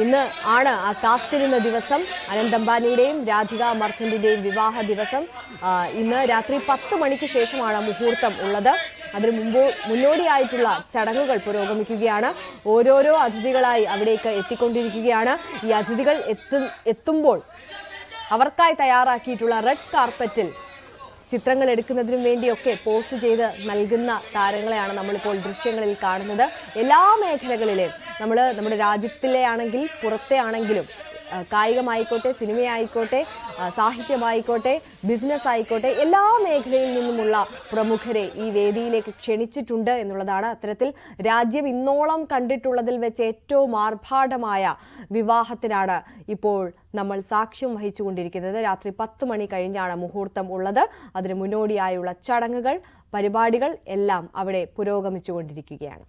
ഇന്ന് ആണ് ആ കാത്തിരുന്ന ദിവസം, അനന്ത് അംബാനിയുടെയും രാധിക മർച്ചന്റിന്റെയും വിവാഹ ദിവസം. ഇന്ന് രാത്രി 10 മണിക്ക് ശേഷമാണ് മുഹൂർത്തം ഉള്ളത്. അതിന് മുന്നോടിയായിട്ടുള്ള ചടങ്ങുകൾ പുരോഗമിക്കുകയാണ്. ഓരോരോ അതിഥികളായി അവിടേക്ക് എത്തിക്കൊണ്ടിരിക്കുകയാണ്. ഈ അതിഥികൾ എത്തുമ്പോൾ അവർക്കായി തയ്യാറാക്കിയിട്ടുള്ള റെഡ് കാർപ്പറ്റിൽ ചിത്രങ്ങൾ എടുക്കുന്നതിനും വേണ്ടിയൊക്കെ പോസ്റ്റ് ചെയ്ത് നൽകുന്ന താരങ്ങളെയാണ് നമ്മളിപ്പോൾ ദൃശ്യങ്ങളിൽ കാണുന്നത്. എല്ലാ മേഖലകളിലെയും നമ്മുടെ രാജ്യത്തിലെ ആണെങ്കിൽ പുറത്തെ ആണെങ്കിലും കായികമായിക്കോട്ടെ, സിനിമയായിക്കോട്ടെ, സാഹിത്യമായിക്കോട്ടെ, ബിസിനസ് ആയിക്കോട്ടെ, എല്ലാ മേഖലയിൽ നിന്നുമുള്ള പ്രമുഖരെ ഈ വേദിയിലേക്ക് ക്ഷണിച്ചിട്ടുണ്ട് എന്നുള്ളതാണ്. അത്തരത്തിൽ രാജ്യം ഇന്നോളം കണ്ടിട്ടുള്ളതിൽ വെച്ച് ഏറ്റവും ആർഭാടമായ വിവാഹത്തിനാണ് ഇപ്പോൾ നമ്മൾ സാക്ഷ്യം വഹിച്ചുകൊണ്ടിരിക്കുന്നത്. രാത്രി 10 മണി കഴിഞ്ഞാണ് മുഹൂർത്തം ഉള്ളത്. അതിന് മുന്നോടിയായുള്ള ചടങ്ങുകൾ, പരിപാടികൾ എല്ലാം അവിടെ പുരോഗമിച്ചുകൊണ്ടിരിക്കുകയാണ്.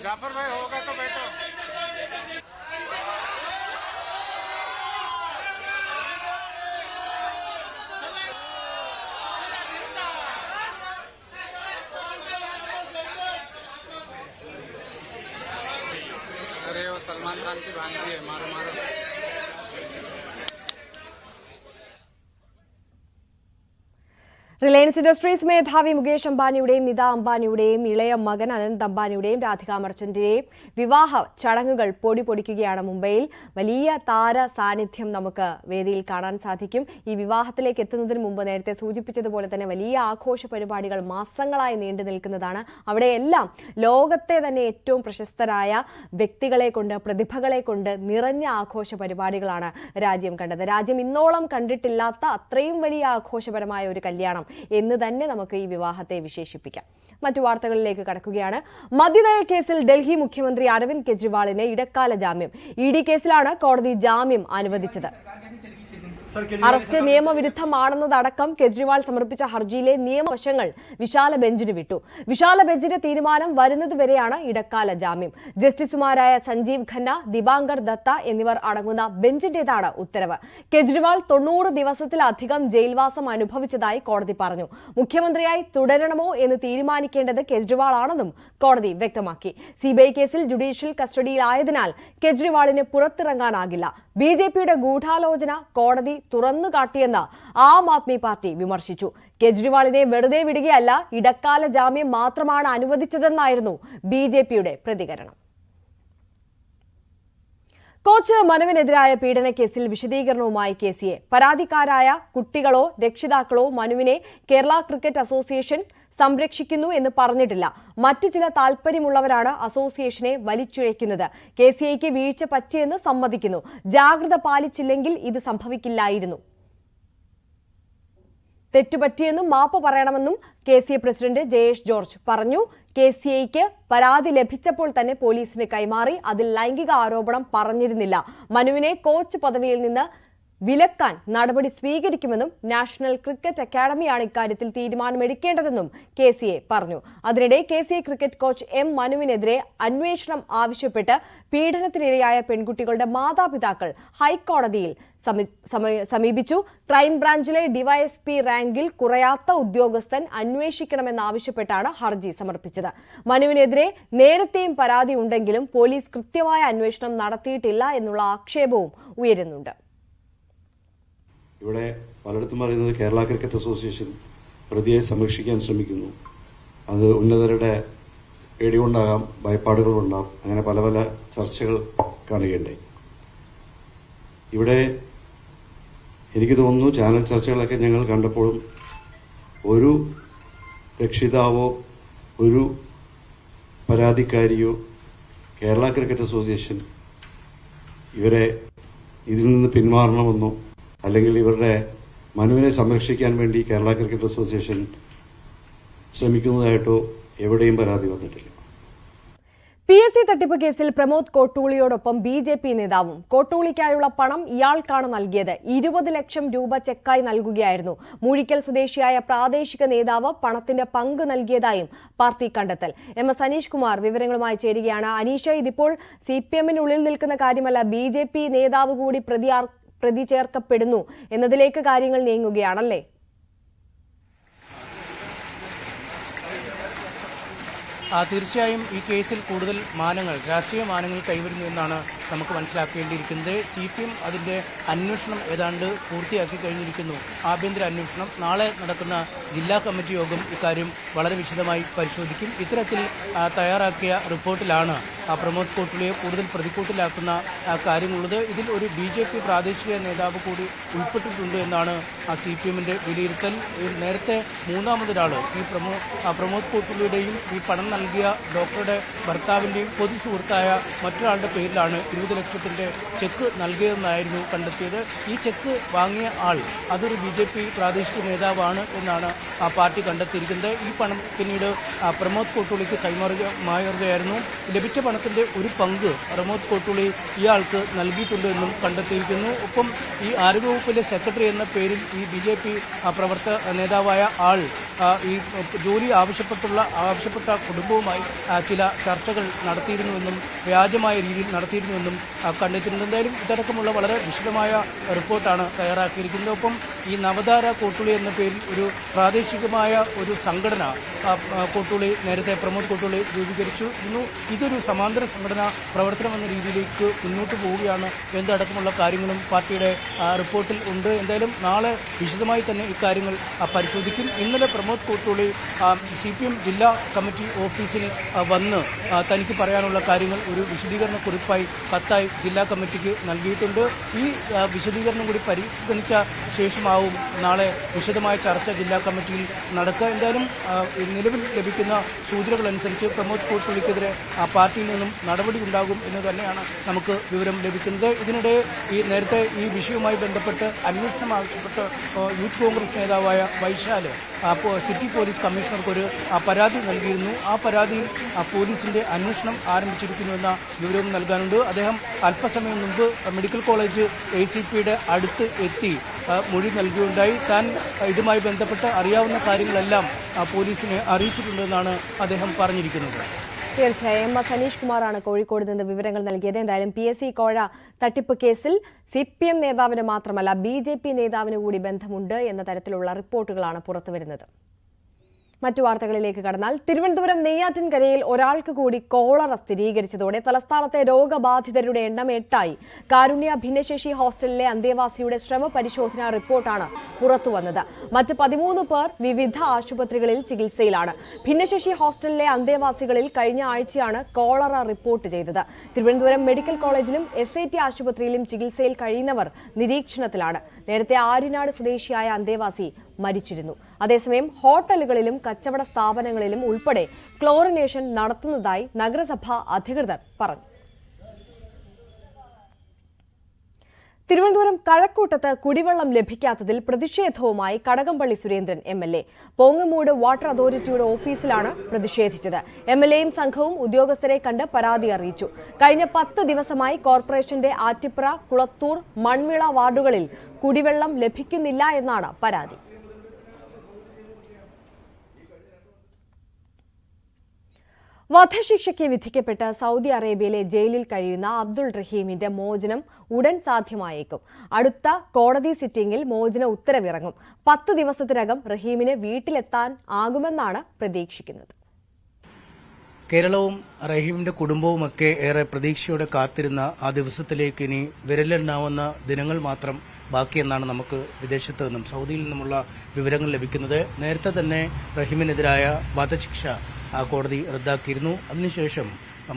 जाफर भाई होगा तो बैठो। अरे वो सलमान खान की भांजी है, मारो मारो। റിലയൻസ് ഇൻഡസ്ട്രീസ് മേധാവി മുകേഷ് അംബാനിയുടെയും നിത അംബാനിയുടെയും ഇളയ മകൻ അനന്ത് അംബാനിയുടെയും രാധിക മർച്ചന്റിന്റെയും വിവാഹ ചടങ്ങുകൾ പൊടിപൊടിക്കുകയാണ് മുംബൈയിൽ. വലിയ താര സാന്നിധ്യം നമുക്ക് വേദിയിൽ കാണാൻ സാധിക്കും. ഈ വിവാഹത്തിലേക്ക് എത്തുന്നതിന് മുമ്പ് നേരത്തെ സൂചിപ്പിച്ചതുപോലെ തന്നെ വലിയ ആഘോഷ പരിപാടികൾ മാസങ്ങളായി നീണ്ടു നിൽക്കുന്നതാണ്. അവിടെയെല്ലാം ലോകത്തെ തന്നെ ഏറ്റവും പ്രശസ്തരായ വ്യക്തികളെ കൊണ്ട്, പ്രതിഭകളെ കൊണ്ട് നിറഞ്ഞ ആഘോഷ പരിപാടികളാണ് രാജ്യം കണ്ടത്. രാജ്യം ഇന്നോളം കണ്ടിട്ടില്ലാത്ത അത്രയും വലിയ ആഘോഷപരമായ ഒരു കല്യാണം എന്ന് തന്നെ നമുക്ക് ഈ വിവാഹത്തെ വിശേഷിപ്പിക്കാം. മറ്റു വാർത്തകളിലേക്ക് കടക്കുകയാണ്. മദ്യനയ കേസിൽ ഡൽഹി മുഖ്യമന്ത്രി അരവിന്ദ് കെജ്രിവാളിന് ഇടക്കാല ജാമ്യം. ഇഡി കേസിലാണ് കോടതി ജാമ്യം അനുവദിച്ചത്. അറസ്റ്റ് നിയമവിരുദ്ധമാണെന്നതടക്കം കെജ്രിവാൾ സമർപ്പിച്ച ഹർജിയിലെ നിയമവശങ്ങൾ വിശാല ബെഞ്ചിന് വിട്ടു. വിശാല ബെഞ്ചിന്റെ തീരുമാനം വരുന്നതുവരെയാണ് ഇടക്കാല ജാമ്യം. ജസ്റ്റിസുമാരായ സഞ്ജീവ് ഖന്ന, ദിബാങ്കർ ദത്ത എന്നിവർ അടങ്ങുന്ന ബെഞ്ചിന്റേതാണ് ഉത്തരവ്. കെജ്രിവാൾ 90 ദിവസത്തിലധികം ജയിൽവാസം അനുഭവിച്ചതായി കോടതി പറഞ്ഞു. മുഖ്യമന്ത്രിയായി തുടരണമോ എന്ന് തീരുമാനിക്കേണ്ടത് കെജ്രിവാൾ ആണെന്നും കോടതി വ്യക്തമാക്കി. സിബിഐ കേസിൽ ജുഡീഷ്യൽ കസ്റ്റഡിയിലായതിനാൽ കെജ്രിവാളിന് പുറത്തിറങ്ങാനാകില്ല. ബിജെപിയുടെ ഗൂഢാലോചന കോടതി തുറന്നുകാട്ടിയെന്ന് ആം ആദ്മി പാർട്ടി വിമർശിച്ചു. കെജ്രിവാളിനെ വെറുതെ വിടുകയല്ല, ഇടക്കാല ജാമ്യം മാത്രമാണ് അനുവദിച്ചതെന്നായിരുന്നു ബിജെപിയുടെ പ്രതികരണം. കോച്ച് മനുവിനെതിരായ പീഡനക്കേസിൽ വിശദീകരണവുമായി KCA. പരാതിക്കാരായ കുട്ടികളോ രക്ഷിതാക്കളോ മനുവിനെ കേരള ക്രിക്കറ്റ് അസോസിയേഷൻ സംരക്ഷിക്കുന്നു എന്ന് പറഞ്ഞിട്ടില്ല. മറ്റു ചില താൽപര്യമുള്ളവരാണ് അസോസിയേഷനെ വലിച്ചിഴയ്ക്കുന്നത്. KCAയ്ക്ക് വീഴ്ച പറ്റിയെന്ന് സമ്മതിക്കുന്നു. ജാഗ്രത പാലിച്ചില്ലെങ്കിൽ ഇത് സംഭവിക്കില്ലായിരുന്നു. തെറ്റുപറ്റിയെന്നും മാപ്പ് പറയണമെന്നും KCA പ്രസിഡന്റ് ജയേഷ് ജോർജ് പറഞ്ഞു. KCAയ്ക്ക് പരാതി ലഭിച്ചപ്പോൾ തന്നെ പോലീസിന് കൈമാറി. അതിൽ ലൈംഗിക ആരോപണം പറഞ്ഞിരുന്നില്ല. മനുവിനെ കോച്ച് പദവിയിൽ നിന്ന് വിലക്കാൻ നടപടി സ്വീകരിക്കുമെന്നും നാഷണൽ ക്രിക്കറ്റ് അക്കാദമിയാണ് ഇക്കാര്യത്തിൽ തീരുമാനമെടുക്കേണ്ടതെന്നും KCA പറഞ്ഞു. അതിനിടെ KCA ക്രിക്കറ്റ് കോച്ച് M മനുവിനെതിരെ അന്വേഷണം ആവശ്യപ്പെട്ട് പീഡനത്തിനിരയായ പെൺകുട്ടികളുടെ മാതാപിതാക്കൾ ഹൈക്കോടതിയിൽ സമീപിച്ചു. ക്രൈംബ്രാഞ്ചിലെ ഡിവൈഎസ്പി റാങ്കിൽ കുറയാത്ത ഉദ്യോഗസ്ഥൻ അന്വേഷിക്കണമെന്നാവശ്യപ്പെട്ടാണ് ഹർജി സമർപ്പിച്ചത്. മനുവിനെതിരെ നേരത്തെയും പരാതി ഉണ്ടെങ്കിലും പോലീസ് കൃത്യമായ അന്വേഷണം നടത്തിയിട്ടില്ല എന്നുള്ള ആക്ഷേപവും ഉയരുന്നുണ്ട്. ഇവിടെ പലയിടത്തും പറയുന്നത് കേരള ക്രിക്കറ്റ് അസോസിയേഷൻ പ്രതിയെ സംരക്ഷിക്കാൻ ശ്രമിക്കുന്നു. അത് ഉന്നതരുടെ പേടികൊണ്ടാകാം, ഭയപ്പാടുകളുണ്ടാകാം, അങ്ങനെ പല പല ചർച്ചകൾ കാണുകയുണ്ടായി. ഇവിടെ എനിക്ക് തോന്നുന്നു ചാനൽ ചർച്ചകളൊക്കെ ഞങ്ങൾ കണ്ടപ്പോഴും ഒരു രക്ഷിതാവോ ഒരു പരാതിക്കാരിയോ കേരള ക്രിക്കറ്റ് അസോസിയേഷൻ ഇവരെ ഇതിൽ നിന്ന് പിന്മാറണമെന്നോ അല്ലെങ്കിൽ ഇവരുടെ മനുവിനെ സംരക്ഷിക്കാൻ വേണ്ടി കേരള ക്രിക്കറ്റ് അസോസിയേഷൻ ശ്രമിക്കുന്നതായിട്ടോ എവിടെയും പരാതി വന്നിട്ടില്ല. PSC തട്ടിപ്പ് കേസിൽ പ്രമോദ് കോട്ടൂളിയോടൊപ്പം BJP നേതാവും കോട്ടൂളിക്കായുള്ള പണം ഇയാൾക്കാണ് നൽകിയത്. 20 ലക്ഷം രൂപ ചെക്കായി നൽകുകയായിരുന്നു. മൂഴിക്കൽ സ്വദേശിയായ പ്രാദേശിക നേതാവ് പണത്തിന്റെ പങ്ക് നൽകിയതായും പാർട്ടി കണ്ടെത്തൽ. MS അനീഷ് കുമാർ വിവരങ്ങളുമായി ചേരുകയാണ്. അനീഷ്, ഇതിപ്പോൾ CPM-നുള്ളിൽ നിൽക്കുന്ന കാര്യമല്ല, BJP നേതാവ് കൂടി പ്രതി ചേർക്കപ്പെടുന്നു എന്നതിലേക്ക് കാര്യങ്ങൾ നീങ്ങുകയാണല്ലേ? തീർച്ചയായും ഈ കേസിൽ കൂടുതൽ മാനങ്ങൾ, രാഷ്ട്രീയ മാനങ്ങൾ കൈവരുന്നു എന്നാണ് നമുക്ക് മനസ്സിലാക്കേണ്ടിയിരിക്കുന്നത്. CPM അതിന്റെ അന്വേഷണം ഏതാണ്ട് പൂർത്തിയാക്കി കഴിഞ്ഞിരിക്കുന്നു. ആഭ്യന്തര അന്വേഷണം നാളെ നടക്കുന്ന ജില്ലാ കമ്മിറ്റി യോഗം ഇക്കാര്യം വളരെ വിശദമായി പരിശോധിക്കും. ഇത്തരത്തിൽ തയ്യാറാക്കിയ റിപ്പോർട്ടിലാണ് പ്രമോദ് കോട്ടൂളിയെ കൂടുതൽ പ്രതിക്കൂട്ടിലാക്കുന്ന കാര്യങ്ങളുള്ളത്. ഇതിൽ ഒരു BJP പ്രാദേശിക നേതാവ് കൂടി ഉൾപ്പെട്ടിട്ടുണ്ട് എന്നാണ് CPM-ന്റെ വിലയിരുത്തൽ. നേരത്തെ മൂന്നാമതൊരാൾ ഈ പ്രമോദ് കോട്ടൂളിയുടെയും ഈ പണം നൽകിയ ഡോക്ടറുടെ ഭർത്താവിന്റെയും പൊതു സുഹൃത്തായ മറ്റൊരാളുടെ പേരിലാണ് 20 ലക്ഷത്തിന്റെ ചെക്ക് നൽകിയതെന്നായിരുന്നു കണ്ടെത്തിയത്. ഈ ചെക്ക് വാങ്ങിയ ആൾ അതൊരു BJP പ്രാദേശിക നേതാവാണ് എന്നാണ് പാർട്ടി കണ്ടെത്തിയിരിക്കുന്നത്. ഈ പണം പിന്നീട് പ്രമോദ് കോട്ടൂളിക്ക് കൈമാറുകയായിരുന്നു. ലഭിച്ച പണത്തിന്റെ ഒരു പങ്ക് പ്രമോദ് കോട്ടൂളി ഇയാൾക്ക് നൽകിയിട്ടുണ്ട് എന്നും കണ്ടെത്തിയിരിക്കുന്നു. ഒപ്പം ഈ ആരോഗ്യവകുപ്പിലെ സെക്രട്ടറി എന്ന പേരിൽ ഈ BJP നേതാവായ ആൾ ഈ ജോലി ആവശ്യപ്പെട്ട കുടുംബവുമായി ചില ചർച്ചകൾ നടത്തിയിരുന്നുവെന്നും വ്യാജമായ രീതിയിൽ നടത്തിയിരുന്നുവെന്നും കണ്ടെത്തിയിട്ടുണ്ട്. എന്തായാലും ഇതടക്കമുള്ള വളരെ വിശദമായ റിപ്പോർട്ടാണ് തയ്യാറാക്കിയിരിക്കുന്നത്. ഒപ്പം ഈ നവധാര കോട്ടൂളി എന്ന പേരിൽ ഒരു പ്രാദേശികമായ ഒരു സംഘടന നേരത്തെ പ്രമോദ് കോട്ടൂളി രൂപീകരിച്ചിരുന്നു. ഇതൊരു സമാന്തര സംഘടന പ്രവർത്തനം എന്ന രീതിയിലേക്ക് മുന്നോട്ട് പോവുകയാണ് എന്നതടക്കമുള്ള കാര്യങ്ങളും പാർട്ടിയുടെ റിപ്പോർട്ടിൽ ഉണ്ട്. എന്തായാലും നാളെ വിശദമായി തന്നെ ഇക്കാര്യങ്ങൾ പരിശോധിക്കും. ഇന്നലെ പ്രമോദ് കോട്ടൂളി CPM ജില്ലാ കമ്മിറ്റി ഓഫീസിൽ വന്ന് തനിക്ക് പറയാനുള്ള കാര്യങ്ങൾ ഒരു വിശദീകരണ കുറിപ്പായി കത്തായി ജില്ലാ കമ്മിറ്റിക്ക് നൽകിയിട്ടുണ്ട്. ഈ വിശദീകരണം കൂടി പരിഗണിച്ച ശേഷമാവും നാളെ വിശദമായ ചർച്ച ജില്ലാ കമ്മിറ്റിയിൽ നടക്കുക. എന്തായാലും നിലവിൽ ലഭിക്കുന്ന സൂചനകളനുസരിച്ച് പ്രമോദ് കോട്ടൂളിക്കെതിരെ പാർട്ടിയിൽ നിന്നും നടപടി ഉണ്ടാകും എന്ന് തന്നെയാണ് നമുക്ക് വിവരം ലഭിക്കുന്നത്. ഇതിനിടെ നേരത്തെ ഈ വിഷയവുമായി ബന്ധപ്പെട്ട് അന്വേഷണം ആവശ്യപ്പെട്ട് യൂത്ത് കോൺഗ്രസ് നേതാവായ വൈശാല് സിറ്റി പോലീസ് കമ്മീഷണർക്ക് ഒരു പരാതി നൽകിയിരുന്നു. ആ പരാതിയിൽ പോലീസിന്റെ അന്വേഷണം ആരംഭിച്ചിരിക്കുന്നുവെന്ന വിവരവും നൽകാനുണ്ട്. അദ്ദേഹം അല്പസമയം മുമ്പ് മെഡിക്കൽ കോളേജ് ACPയുടെ അടുത്ത് എത്തി മൊഴി നൽകുകയുണ്ടായി. താൻ ഇതുമായി ബന്ധപ്പെട്ട് അറിയാവുന്ന കാര്യങ്ങളെല്ലാം പോലീസിനെ അറിയിച്ചിട്ടുണ്ടെന്നാണ് അദ്ദേഹം പറഞ്ഞിരിക്കുന്നത്. തീർച്ചയായും സനീഷ് കുമാറാണ് കോഴിക്കോട് നിന്ന് വിവരങ്ങൾ നൽകിയത്. എന്തായാലും PSC കോഴ തട്ടിപ്പ് കേസിൽ CPM നേതാവിന് മാത്രമല്ല BJP നേതാവിന് കൂടി ബന്ധമുണ്ട് എന്ന തരത്തിലുള്ള റിപ്പോർട്ടുകളാണ് പുറത്തുവരുന്നത്. മറ്റു വാർത്തകളിലേക്ക് കടന്നാൽ തിരുവനന്തപുരം നെയ്യാറ്റിൻകരയിൽ ഒരാൾക്ക് കൂടി കോളറ സ്ഥിരീകരിച്ചതോടെ തലസ്ഥാനത്തെ രോഗബാധിതരുടെ എണ്ണം 8ആയി. കാരുണ്യ ഭിന്നശേഷി ഹോസ്റ്റലിലെ അന്തേവാസിയുടെ ശ്രമ പരിശോധനാ റിപ്പോർട്ടാണ് പുറത്തുവന്നത്. മറ്റ് 13 പേർ വിവിധ ആശുപത്രികളിൽ ചികിത്സയിലാണ്. ഭിന്നശേഷി ഹോസ്റ്റലിലെ അന്തേവാസികളിൽ കഴിഞ്ഞ ആഴ്ചയാണ് കോളറ റിപ്പോർട്ട് ചെയ്തത്. തിരുവനന്തപുരം മെഡിക്കൽ കോളേജിലും SAT ആശുപത്രിയിലും ചികിത്സയിൽ കഴിയുന്നവർ നിരീക്ഷണത്തിലാണ്. നേരത്തെ ആര്യനാട് സ്വദേശിയായ അന്തേവാസി മരിച്ചിരുന്നു. അതേസമയം ഹോട്ടലുകളിലും കച്ചവട സ്ഥാപനങ്ങളിലും ഉൾപ്പെടെ ക്ലോറിനേഷൻ നടത്തുന്നതായി നഗരസഭാ അധികൃതർ പറഞ്ഞു. തിരുവനന്തപുരം കഴക്കൂട്ടത്ത് കുടിവെള്ളം ലഭിക്കാത്തതിൽ പ്രതിഷേധവുമായി കടകംപള്ളി സുരേന്ദ്രൻ MLA. പോങ്ങമൂട് വാട്ടർ അതോറിറ്റിയുടെ ഓഫീസിലാണ് പ്രതിഷേധിച്ചത്. MLAയും സംഘവും ഉദ്യോഗസ്ഥരെ കണ്ട് പരാതി അറിയിച്ചു. കഴിഞ്ഞ 10 ദിവസമായി കോർപ്പറേഷന്റെ ആറ്റിപ്ര, കുളത്തൂർ, മൺവിള വാർഡുകളിൽ കുടിവെള്ളം ലഭിക്കുന്നില്ല എന്നാണ് പരാതി. വധശിക്ഷയ്ക്ക് വിധിക്കപ്പെട്ട സൗദി അറേബ്യയിലെ ജയിലിൽ കഴിയുന്ന അബ്ദുൾ റഹീമിന്റെ മോചനം ഉടൻ സാധ്യമായേക്കും. അടുത്ത കോടതി സിറ്റിംഗിൽ മോചന ഉത്തരവിറങ്ങും. 10 ദിവസത്തിനകം റഹീമിന് വീട്ടിലെത്താൻ ആകുമെന്നാണ് പ്രതീക്ഷിക്കുന്നത്. കേരളവും റഹീമിന്റെ കുടുംബവുമൊക്കെ ഏറെ പ്രതീക്ഷയോടെ കാത്തിരുന്ന ആ ദിവസത്തിലേക്ക് ഇനി വിരലെണ്ണാവുന്ന ദിനങ്ങൾ മാത്രം ബാക്കിയെന്നാണ് നമുക്ക് വിദേശത്ത് നിന്നും സൗദിയിൽ നിന്നുമുള്ള വിവരങ്ങൾ ലഭിക്കുന്നത്. നേരത്തെ തന്നെ റഹീമിനെതിരായ വധശിക്ഷ കോടതി റദ്ദാക്കിയിരുന്നു. അതിനുശേഷം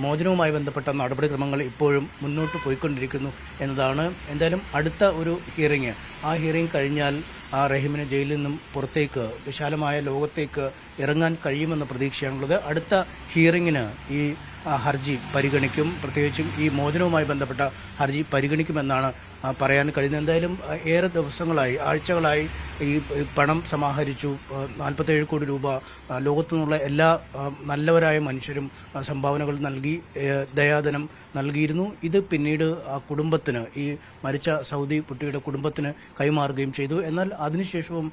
മോചനവുമായി ബന്ധപ്പെട്ട നടപടിക്രമങ്ങൾ ഇപ്പോഴും മുന്നോട്ട് പോയിക്കൊണ്ടിരിക്കുന്നു എന്നതാണ്. എന്തായാലും അടുത്ത ഒരു ഹിയറിംഗ്, ആ ഹിയറിംഗ് കഴിഞ്ഞാൽ റഹീമിന് ജയിലിൽ നിന്നും പുറത്തേക്ക് വിശാലമായ ലോകത്തേക്ക് ഇറങ്ങാൻ കഴിയുമെന്ന പ്രതീക്ഷയാണുള്ളത്. അടുത്ത ഹിയറിംഗിന് ഈ ഹർജി പരിഗണിക്കും. പ്രത്യേകിച്ചും ഈ മോചനവുമായി ബന്ധപ്പെട്ട ഹർജി പരിഗണിക്കുമെന്നാണ് പറയാൻ കഴിയുന്നത്. എന്തായാലും ഏറെ ദിവസങ്ങളായി, ആഴ്ചകളായി ഈ പണം സമാഹരിച്ചു. 47 കോടി രൂപ ലോകത്തു നിന്നുള്ള എല്ലാ നല്ലവരായ മനുഷ്യരും സംഭാവനകൾ നൽകി, ദയാധനം നൽകിയിരുന്നു. ഇത് പിന്നീട് ആ കുടുംബത്തിന്, ഈ മരിച്ച സൗദി കുട്ടിയുടെ കുടുംബത്തിന് കൈമാറുകയും ചെയ്തു. എന്നാൽ അതിനുശേഷവും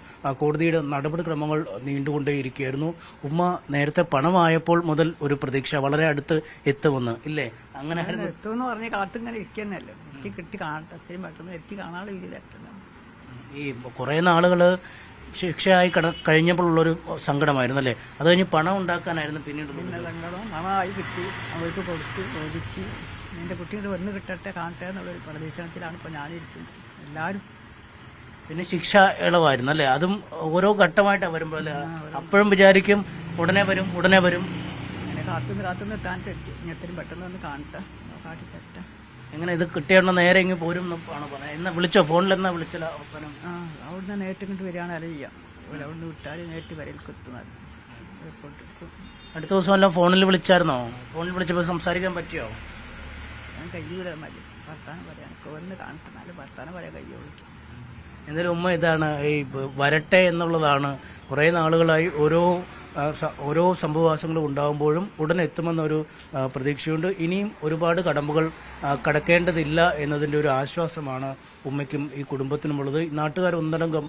കോടതിയുടെ നടപടിക്രമങ്ങൾ നീണ്ടുകൊണ്ടേയിരിക്കുകയായിരുന്നു. ഉമ്മ നേരത്തെ പണമായപ്പോൾ മുതൽ ഒരു പ്രതീക്ഷ വളരെ അടുത്ത് എത്തുമെന്ന്, ഇല്ലേ? അങ്ങനെ എത്തുമെന്ന് പറഞ്ഞ് കാത്തിങ്ങനെ ഇരിക്കുന്നല്ലോ. കിട്ടി കാണട്ടെ, അത്രയും പെട്ടെന്ന് എത്തി കാണാനുള്ള രീതിയിലെത്തണം. ഈ കുറെ നാളുകള് ശിക്ഷയായി കഴിഞ്ഞപ്പോഴുള്ളൊരു സങ്കടമായിരുന്നു അല്ലേ? അത് കഴിഞ്ഞ് പണം ഉണ്ടാക്കാനായിരുന്നു പിന്നീട് സങ്കടം. പണമായി കിട്ടി, അവർക്ക് കൊടുത്ത് ചോദിച്ച് എൻ്റെ കുട്ടിയോട് വന്ന് കിട്ടട്ടെ, കാണട്ടെ എന്നുള്ളൊരു പ്രതീക്ഷണത്തിലാണ് ഇപ്പോൾ ഞാനിരിക്കുന്നത്. എല്ലാവരും പിന്നെ ശിക്ഷ ഇളവായിരുന്നു അല്ലേ? അതും ഓരോ ഘട്ടമായിട്ടാണ് വരുമ്പോൾ അപ്പോഴും വിചാരിക്കും ഉടനെ വരും ഉടനെ വരും. അങ്ങനെ കാത്തുനിന്ന് എത്താൻ തെറ്റി. ഇനി എത്രയും പെട്ടെന്ന് വന്ന് കാണട്ടെ, കാട്ടിത്തരട്ടെ. എങ്ങനെ ഇത് കിട്ടിയോണ്ട് നേരെ ഇങ്ങ് പോരും എന്നാണ് പറഞ്ഞത്. എന്നാ വിളിച്ചോ? ഫോണിൽ എന്നാ വിളിച്ചല്ലോ അവസാനം? അവിടുന്ന് നേരിട്ട് ഇങ്ങോട്ട് വരികയാണ് അറിയാം. അവിടുന്ന് വിട്ടാൽ നേരിട്ട് വരയിലേക്ക് എത്തുന്നത്. അടുത്ത ദിവസം എല്ലാം ഫോണിൽ വിളിച്ചായിരുന്നോ? ഫോണിൽ വിളിച്ചപ്പോൾ സംസാരിക്കാൻ പറ്റിയോ? ഞാൻ കഴിയൂല മതി വർത്താനം പറയാൻ. വന്ന് കാണട്ടെ, എന്നാലും വർത്താനം പറയാൻ കഴിയുള്ളൂ. എന്തായാലും ഉമ്മ ഇതാണ്, ഈ വരട്ടെ എന്നുള്ളതാണ്. കുറേ നാളുകളായി ഓരോ സംഭവവാസങ്ങളും ഉണ്ടാകുമ്പോഴും ഉടൻ എത്തുമെന്നൊരു പ്രതീക്ഷയുണ്ട്. ഇനിയും ഒരുപാട് കടമ്പകൾ കടക്കേണ്ടതില്ല എന്നതിൻ്റെ ഒരു ആശ്വാസമാണ് ഉമ്മയ്ക്കും ഈ കുടുംബത്തിനുമുള്ളത്. നാട്ടുകാർ ഒന്നടങ്കം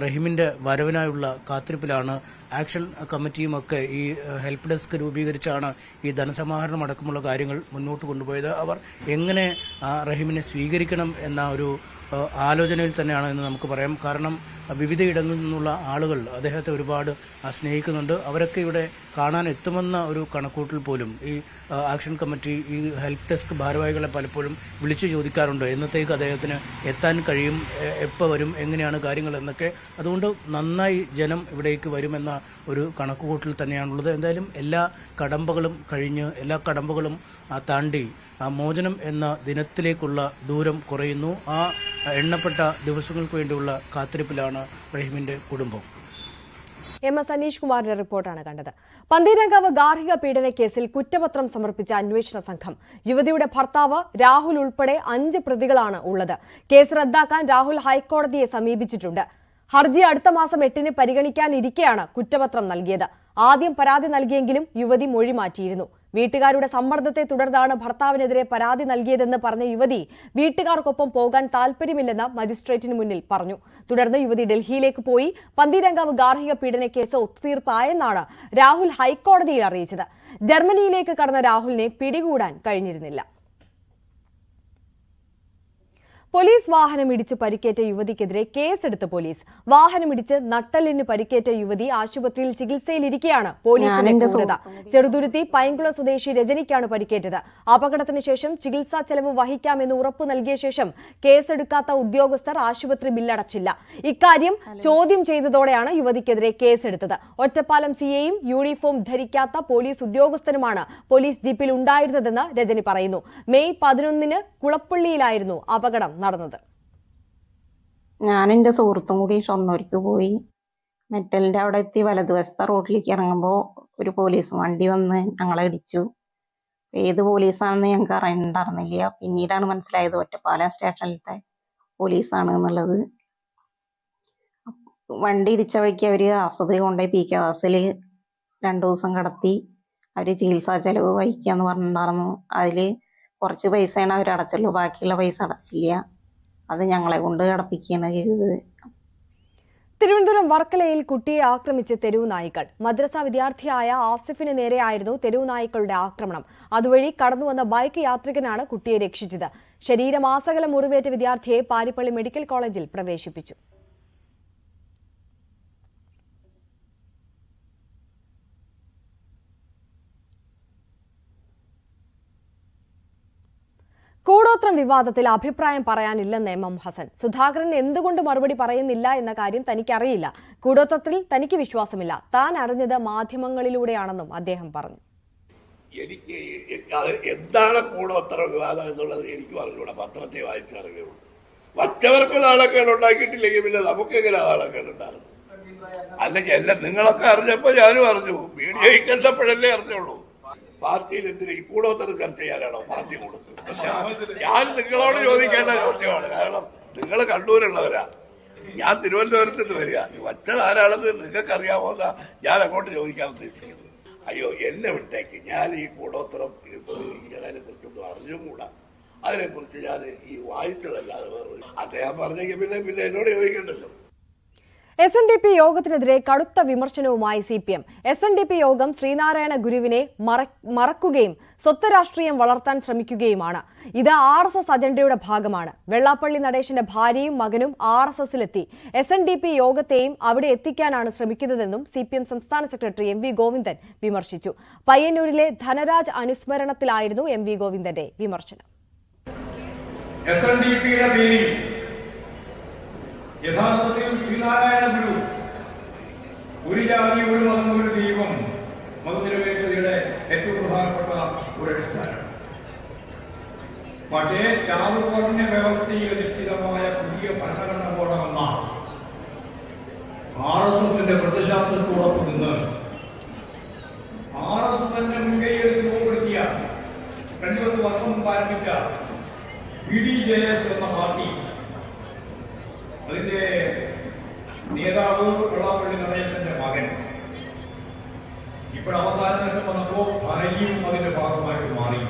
റഹീമിൻ്റെ വരവിനായുള്ള കാത്തിരിപ്പിലാണ്. ആക്ഷൻ കമ്മിറ്റിയുമൊക്കെ ഈ ഹെൽപ്പ് ഡെസ്ക് രൂപീകരിച്ചാണ് ഈ ധനസമാഹരണം അടക്കമുള്ള കാര്യങ്ങൾ മുന്നോട്ട് കൊണ്ടുപോയത്. അവർ എങ്ങനെ റഹീമിനെ സ്വീകരിക്കണം എന്ന ഒരു ആലോചനയിൽ തന്നെയാണ് എന്ന് നമുക്ക് പറയാം. കാരണം വിവിധയിടങ്ങളിൽ നിന്നുള്ള ആളുകൾ അദ്ദേഹത്തെ ഒരുപാട് സ്നേഹിക്കുന്നുണ്ട്. അവരൊക്കെ ഇവിടെ കാണാൻ എത്തുമെന്ന ഒരു കണക്കൂട്ടിൽ പോലും ഈ ആക്ഷൻ കമ്മിറ്റി, ഈ ഹെൽപ്പ് ഡെസ്ക് ഭാരവാഹികളെ പലപ്പോഴും വിളിച്ചു ചോദിക്കാറുണ്ട് എന്നത്തേക്ക് അദ്ദേഹത്തിന് എത്താൻ കഴിയും, എപ്പോൾ വരും, എങ്ങനെയാണ് കാര്യങ്ങൾ എന്നൊക്കെ. അതുകൊണ്ട് നന്നായി ജനം ഇവിടേക്ക് വരുമെന്ന ഒരു കണക്കുകൂട്ടിൽ തന്നെയാണുള്ളത്. എന്തായാലും എല്ലാ കടമ്പകളും കഴിഞ്ഞ്, എല്ലാ കടമ്പകളും താണ്ടി മോചനം എന്ന ദിനത്തിലേക്കുള്ള ദൂരം കുറയുന്നു. ആ എണ്ണപ്പെട്ട ദിവസങ്ങൾക്ക് വേണ്ടിയുള്ള കാത്തിരിപ്പിലാണ് റഹീമിന്റെ കുടുംബം. MS അനീഷ് കുമാറിന്റെ റിപ്പോർട്ടാണ് കണ്ടത്. പന്തീരങ്കാവ് ഗാർഹിക പീഡന കേസിൽ കുറ്റപത്രം സമർപ്പിച്ച അന്വേഷണ സംഘം. യുവതിയുടെ ഭർത്താവ് രാഹുൽ ഉൾപ്പെടെ 5 പ്രതികളാണ് ഉള്ളത്. കേസ് റദ്ദാക്കാൻ രാഹുൽ ഹൈക്കോടതിയെ സമീപിച്ചിട്ടുണ്ട്. ഹർജി അടുത്ത മാസം 8-ന് പരിഗണിക്കാനിരിക്കെയാണ് കുറ്റപത്രം നൽകിയത്. ആദ്യം പരാതി നൽകിയെങ്കിലും യുവതി മൊഴി മാറ്റിയിരുന്നു. വീട്ടുകാരുടെ സമ്മർദ്ദത്തെ തുടർന്നാണ് ഭർത്താവിനെതിരെ പരാതി നൽകിയതെന്ന് പറഞ്ഞ യുവതി വീട്ടുകാർക്കൊപ്പം പോകാൻ താൽപര്യമില്ലെന്ന് മജിസ്ട്രേറ്റിന് മുന്നിൽ പറഞ്ഞു. തുടർന്ന് യുവതി ഡൽഹിയിലേക്ക് പോയി. പന്തീരങ്കാവ് ഗാർഹിക പീഡന കേസ് ഒത്തുതീർപ്പായെന്നാണ് രാഹുൽ ഹൈക്കോടതിയിൽ അറിയിച്ചത്. ജർമ്മനിയിലേക്ക് കടന്ന രാഹുലിനെ പിടികൂടാൻ കഴിഞ്ഞിരുന്നില്ല. പോലീസ് വാഹനമിടിച്ച് പരിക്കേറ്റ യുവതിക്കെതിരെ കേസെടുത്ത് പോലീസ്. വാഹനമിടിച്ച് നട്ടലിന് പരിക്കേറ്റ യുവതി ആശുപത്രിയിൽ ചികിത്സയിലിരിക്കെയാണ് പോലീസിന്റെ ക്രൂരത. ചെറുതുരുത്തി പൈങ്കുളം സ്വദേശി രജനിക്കാണ് പരിക്കേറ്റത്. അപകടത്തിന് ശേഷം ചികിത്സാ ചെലവ് വഹിക്കാമെന്ന് ഉറപ്പു നൽകിയ ശേഷം കേസെടുക്കാത്ത ഉദ്യോഗസ്ഥർ ആശുപത്രി ബില്ലടച്ചില്ല. ഇക്കാര്യം ചോദ്യം ചെയ്തതോടെയാണ് യുവതിക്കെതിരെ കേസെടുത്തത്. ഒറ്റപ്പാലം സിഐയും യൂണിഫോം ധരിക്കാത്ത പോലീസ് ഉദ്യോഗസ്ഥനുമാണ് പോലീസ് ജീപ്പിൽ ഉണ്ടായിരുന്നതെന്ന് രജനി പറയുന്നു. മെയ് 11-ന് കുളപ്പള്ളിയിലായിരുന്നു അപകടം നടന്നത്. ഞാൻ എൻ്റെ സുഹൃത്തും കൂടി ഷൊർണൂർക്ക് പോയി. മെറ്റലിൻ്റെ അവിടെ എത്തി വലതുവശത്തെ റോഡിലേക്ക് ഇറങ്ങുമ്പോൾ ഒരു പോലീസ് വണ്ടി വന്ന് ഞങ്ങളെ ഇടിച്ചു. ഏത് പോലീസാണെന്ന് ഞങ്ങൾക്ക് അറിയണ്ടായിരുന്നില്ല. പിന്നീടാണ് മനസ്സിലായത് ഒറ്റപ്പാലം സ്റ്റേഷനിലത്തെ പോലീസാണ് എന്നുള്ളത്. വണ്ടി ഇടിച്ച വഴിക്ക് അവർ ആസ്പത്രി കൊണ്ടുപോയി PK ദാസിൽ 2 ദിവസം കിടത്തി. അവർ ചികിത്സാ ചെലവ് വഹിക്കാന്ന് പറഞ്ഞിട്ടുണ്ടായിരുന്നു. അതിൽ കുറച്ച് പൈസയാണ് അവർ അടച്ചുള്ളൂ, ബാക്കിയുള്ള പൈസ അടച്ചില്ല. അത് ഞങ്ങളെ കൊണ്ട് അടപ്പിക്കുകയാണ് ചെയ്തത്. തിരുവനന്തപുരം വർക്കലയിൽ കുട്ടിയെ ആക്രമിച്ച് തെരുവു നായ്ക്കൾ. മദ്രസ വിദ്യാർത്ഥിയായ ആസിഫിന് നേരെയായിരുന്നു തെരുവു നായ്ക്കളുടെ ആക്രമണം. അതുവഴി കടന്നുവന്ന ബൈക്ക് യാത്രികനാണ് കുട്ടിയെ രക്ഷിച്ചത്. ശരീരമാസകലം മുറിവേറ്റ വിദ്യാർത്ഥിയെ പാരിപ്പള്ളി മെഡിക്കൽ കോളേജിൽ പ്രവേശിപ്പിച്ചു. കൂടോത്രം വിവാദത്തിൽ അഭിപ്രായം പറയാനില്ലെന്ന് MM ഹസൻ. സുധാകരൻ എന്തുകൊണ്ട് മറുപടി പറയുന്നില്ല എന്ന കാര്യം തനിക്കറിയില്ല. കൂടോത്രത്തിൽ തനിക്ക് വിശ്വാസമില്ല. താൻ അറിഞ്ഞത് മാധ്യമങ്ങളിലൂടെയാണെന്നും അദ്ദേഹം പറഞ്ഞു. എനിക്ക് എന്താണ് കൂടോത്ര വിവാദം എന്നുള്ളത് എനിക്ക് പറഞ്ഞുകൂടാ. പത്രത്തെ വായിച്ചറിയുള്ളൂ. വച്ചവർക്ക് നാണക്കേട് ഉണ്ടാക്കിയിട്ടില്ലെങ്കിൽ പിന്നെ നമുക്ക് എങ്ങനെ നാണക്കേട് ഉണ്ടാകുന്നത്? അല്ലെങ്കിൽ എല്ലാം നിങ്ങളൊക്കെ അറിഞ്ഞപ്പോൾ ഞാനും അറിഞ്ഞു. മീഡിയയിൽ കണ്ടപ്പോഴല്ലേ അറിഞ്ഞുള്ളൂ. പാർട്ടിയിൽ എന്തിനാ ഈ കൂടോത്രം ചർച്ച ചെയ്യാനാണോ പാർട്ടി കൊടുക്കുന്നത്? ഞാൻ നിങ്ങളോട് ചോദിക്കേണ്ട ചോദ്യമാണ്. കാരണം നിങ്ങൾ കണ്ണൂരുള്ളവരാ, ഞാൻ തിരുവനന്തപുരത്ത് നിന്ന് വരിക. വച്ചത് ആരാണെന്ന് നിങ്ങൾക്ക് അറിയാമോന്നാ ഞാൻ അങ്ങോട്ട് ചോദിക്കാൻ ഉദ്ദേശിക്കുന്നത്. അയ്യോ എന്നെ വിട്ടേക്ക്. ഞാൻ ഈ കൂടോത്രം അതിനെക്കുറിച്ചൊന്നും അറിഞ്ഞുകൂടാ. അതിനെക്കുറിച്ച് ഞാൻ ഈ വായിച്ചതല്ലാതെ വേറെ അദ്ദേഹം പറഞ്ഞെങ്കിൽ പിന്നെ എന്നോട് ചോദിക്കണ്ടല്ലോ. SNDP യോഗത്തിനെതിരെ കടുത്ത വിമർശനവുമായി CPM. SNDP യോഗം ശ്രീനാരായണ ഗുരുവിനെ മറക്കുകയും സ്വത്ത് രാഷ്ട്രീയം വളർത്താൻ ശ്രമിക്കുകയുമാണ്. ഇത് RSS അജണ്ടയുടെ ഭാഗമാണ്. വെള്ളാപ്പള്ളി നടേശന്റെ ഭാര്യയും മകനും RSSലെത്തി SNDP യോഗത്തെയും അവിടെ എത്തിക്കാനാണ് ശ്രമിക്കുന്നതെന്നും CPM സംസ്ഥാന സെക്രട്ടറി MV ഗോവിന്ദൻ വിമർശിച്ചു. പയ്യന്നൂരിലെ ധനരാജ് അനുസ്മരണത്തിലായിരുന്നു MV ഗോവിന്ദന്റെ വിമർശനം. യഥാർത്ഥത്തിൽ ശ്രീനാരായണ ഗുരു ഒരു ജാതി ഒരു മതം ഒരു ദൈവം മതനിരപേക്ഷതയുടെ ഏറ്റവും പ്രധാനപ്പെട്ട ഒരു അടിസ്ഥാനം. പക്ഷേ ചാതുവർണ്ണ വ്യവസ്ഥയിൽ അധിഷ്ഠിതമായ പുതിയ ഭരണഘടന പോണമെന്ന RSSന്റെ പ്രതിശാസ്ത്രത്തോടൊപ്പം നിന്ന് RSS തന്നെ മുൻകൈയെടുത്ത് രൂപപ്പെടുത്തിയ 20 വർഷം മുമ്പ് ആരംഭിച്ച BDJS എന്ന പാർട്ടി, അതിന്റെ നേതാവ് വെള്ളാപ്പള്ളി നടേശന്റെ മകൻ ഇപ്പോൾ അവസാന ഘട്ടം വന്നപ്പോ ഭാര്യയും അതിന്റെ ഭാഗമായിട്ട് മാറി.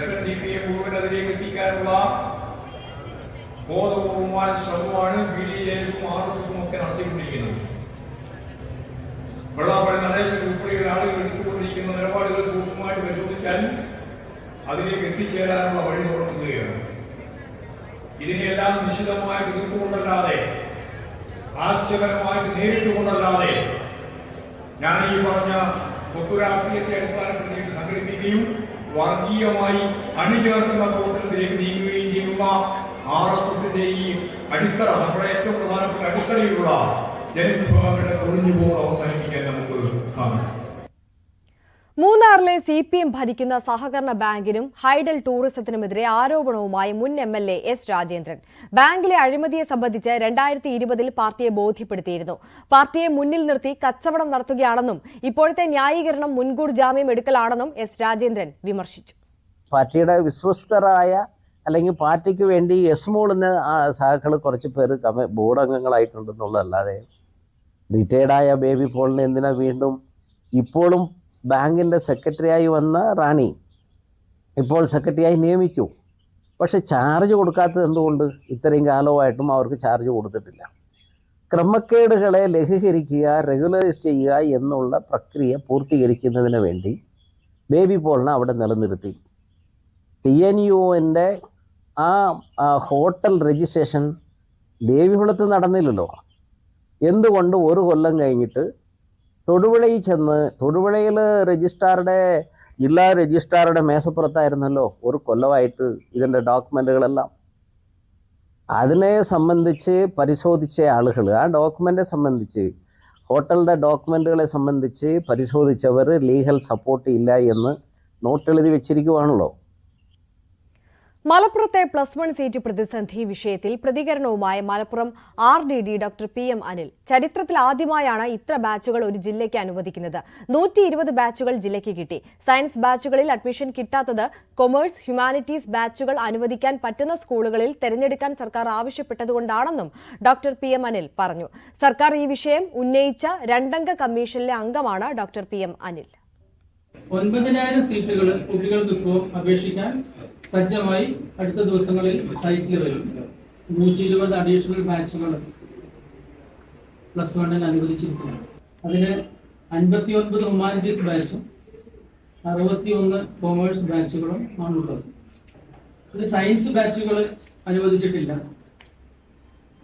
SNDPയെ മുഴുവൻ അതിലേക്ക് എത്തിക്കാനുള്ള ബോധപൂർവമായ ശ്രമമാണ് BDJSും RSSും ഒക്കെ നടത്തിക്കൊണ്ടിരിക്കുന്നത്. വെള്ളാപ്പള്ളി നടേശൻ ഉൾപ്പെടെയുള്ള ആളുകൾ എടുത്തുകൊണ്ടിരിക്കുന്ന നിലപാടുകൾ സൂക്ഷ്മമായിട്ട് പരിശോധിച്ചാൽ അതിലേക്ക് എത്തിച്ചേരാനുള്ള വഴി തുറക്കുകയാണ്. ഇതിനെയെല്ലാം നിശ്ചിതമായിട്ട് എതിർത്തുകൊണ്ടല്ലാതെ, ആശയപരമായിട്ട് നേരിട്ടുകൊണ്ടല്ലാതെ ഞാൻ ഈ പറഞ്ഞ സ്വത്ത് രാഷ്ട്രീയത്തെ അടിസ്ഥാനപ്പെടുത്തിയിട്ട് സംഘടിപ്പിക്കുകയും വർഗീയമായി അണിചേർക്കുന്ന പ്രവർത്തനത്തിലേക്ക് നീങ്ങുകയും ചെയ്യുന്ന RSSന്റെ ഈ അടിത്തറ, നമ്മുടെ ഏറ്റവും പ്രധാനപ്പെട്ട അടിത്തറയിലുള്ള ജനവിഭാഗങ്ങളുടെ ഒഴിഞ്ഞുപോക്ക് അവസാനിപ്പിക്കാൻ നമുക്ക് സാധിക്കും. മൂന്നാറിലെ CPM ഭരിക്കുന്ന സഹകരണ ബാങ്കിനും ഹൈഡൽ ടൂറിസത്തിനുമെതിരെ ആരോപണവുമായി മുൻ MLA S രാജേന്ദ്രൻ. ബാങ്കിലെ അഴിമതിയെ സംബന്ധിച്ച് 2020-ൽ പാർട്ടിയെ ബോധ്യപ്പെടുത്തിയിരുന്നു. പാർട്ടിയെ മുന്നിൽ നിർത്തി കച്ചവടം നടത്തുകയാണെന്നും ഇപ്പോഴത്തെ ന്യായീകരണം മുൻകൂർ ജാമ്യം എടുക്കലാണെന്നും S രാജേന്ദ്രൻ വിമർശിച്ചു. പാർട്ടിയുടെ വിശ്വസ്തരായ അല്ലെങ്കിൽ പാർട്ടിക്ക് വേണ്ടി എസ്മോളിന് സഹാക്കൾ കുറച്ച് പേര് ബോർഡ് അംഗങ്ങളായിട്ടുണ്ടെന്നുള്ളതല്ലാതെ റിട്ടയർഡായ ബേബി പോളിനെ എന്തിനാ വീണ്ടും ഇപ്പോഴും ബാങ്കിൻ്റെ സെക്രട്ടറിയായി വന്ന റാണി ഇപ്പോൾ സെക്രട്ടറിയായി നിയമിച്ചു. പക്ഷെ ചാർജ് കൊടുക്കാത്തത് എന്തുകൊണ്ട്? ഇത്രയും കാലമായിട്ടും അവർക്ക് ചാർജ് കൊടുത്തിട്ടില്ല. ക്രമക്കേടുകളെ ലഘൂകരിക്കുക, റെഗുലറൈസ് ചെയ്യുക എന്നുള്ള പ്രക്രിയ പൂർത്തീകരിക്കുന്നതിന് വേണ്ടി ബേബി പോളിനെ അവിടെ നിലനിർത്തി. TNUവിൻ്റെ ആ ഹോട്ടൽ രജിസ്ട്രേഷൻ ദേവികുളത്ത് നടന്നില്ലല്ലോ. എന്തുകൊണ്ട് ഒരു കൊല്ലം കഴിഞ്ഞിട്ട് തൊടുപുഴയിൽ ചെന്ന്, തൊടുപുഴയിൽ ജില്ലാ രജിസ്ട്രാറുടെ മേശപ്പുറത്തായിരുന്നല്ലോ ഒരു കൊല്ലമായിട്ട് ഇതിൻ്റെ ഡോക്യുമെൻ്റുകളെല്ലാം. അതിനെ സംബന്ധിച്ച് പരിശോധിച്ച ആളുകൾ, ആ ഡോക്യുമെൻ്റെ സംബന്ധിച്ച്, ഹോട്ടലിൻ്റെ ഡോക്യുമെൻ്റുകളെ സംബന്ധിച്ച് പരിശോധിച്ചവർ ലീഗൽ സപ്പോർട്ട് ഇല്ല എന്ന് നോട്ടെഴുതി വെച്ചിരിക്കുവാണല്ലോ. മലപ്പുറത്തെ +1 സീറ്റ് പ്രതിസന്ധി വിഷയത്തിൽ പ്രതികരണവുമായി Malappuram RDD doctor PM Anil. ചരിത്രത്തിൽ ആദ്യമായാണ് ഇത്ര ബാച്ചുകൾ ഒരു ജില്ലയ്ക്ക് അനുവദിക്കുന്നത്. 120 ബാച്ചുകൾ ജില്ലയ്ക്ക് കിട്ടി. സയൻസ് ബാച്ചുകളിൽ അഡ്മിഷൻ കിട്ടാത്തത് കൊമേഴ്സ്, ഹ്യൂമാനിറ്റീസ് ബാച്ചുകൾ അനുവദിക്കാൻ പറ്റുന്ന സ്കൂളുകളിൽ തെരഞ്ഞെടുക്കാൻ സർക്കാർ ആവശ്യപ്പെട്ടതുകൊണ്ടാണെന്നും ഡോക്ടർ PM അനിൽ പറഞ്ഞു. സർക്കാർ ഈ വിഷയം ഉന്നയിച്ച 2-അംഗ കമ്മീഷനിലെ അംഗമാണ് ഡോക്ടർ PM അനിൽ. 9,000 സീറ്റുകൾ കുട്ടികൾക്ക് ഇപ്പോൾ അപേക്ഷിക്കാൻ സജ്ജമായി അടുത്ത ദിവസങ്ങളിൽ സൈറ്റിൽ വരും. 120 അഡീഷണൽ ബാച്ചുകൾ +1 അനുവദിച്ചിരിക്കുന്നു. അതിന് 59 ഹ്യൂമാനിറ്റീസ് ബാച്ചും 61 കൊമേഴ്സ് ബാച്ചുകളും ആണുള്ളത്. ഇത് സയൻസ് ബാച്ചുകൾ അനുവദിച്ചിട്ടില്ല.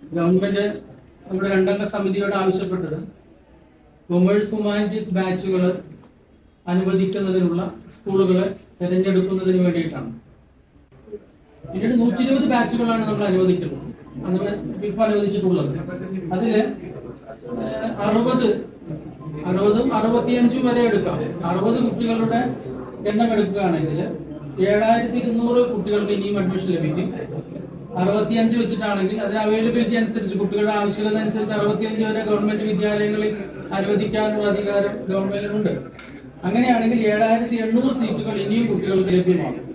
ഗവൺമെന്റ് നമ്മുടെ 2-അംഗ സമിതിയോട് ആവശ്യപ്പെട്ടത് കൊമേഴ്സ്, ഹ്യൂമാനിറ്റീസ് ബാച്ചുകൾ അനുവദിക്കുന്നതിനുള്ള സ്കൂളുകളെ തിരഞ്ഞെടുക്കുന്നതിന് വേണ്ടിയിട്ടാണ്. പിന്നീട് 120 ബാച്ചുകളാണ് നമ്മൾ അനുവദിക്കുന്നത്, ഇപ്പോൾ അനുവദിച്ചിട്ടുള്ളത്. അതില് 60, 65 വരെ എടുക്കാം. 60 കുട്ടികളുടെ എണ്ണം എടുക്കുകയാണെങ്കിൽ 7,200 കുട്ടികൾക്ക് ഇനിയും അഡ്മിഷൻ ലഭിക്കും. 65 വെച്ചിട്ടാണെങ്കിൽ അതിന് അവൈലബിലിറ്റി അനുസരിച്ച്, കുട്ടികളുടെ ആവശ്യകത അനുസരിച്ച് 65 വരെ ഗവൺമെന്റ് വിദ്യാലയങ്ങളിൽ അനുവദിക്കാനുള്ള അധികാരം ഗവൺമെന്റിനുണ്ട്. അങ്ങനെയാണെങ്കിൽ 7,800 സീറ്റുകൾ ഇനിയും കുട്ടികൾക്ക് ലഭ്യമാകും.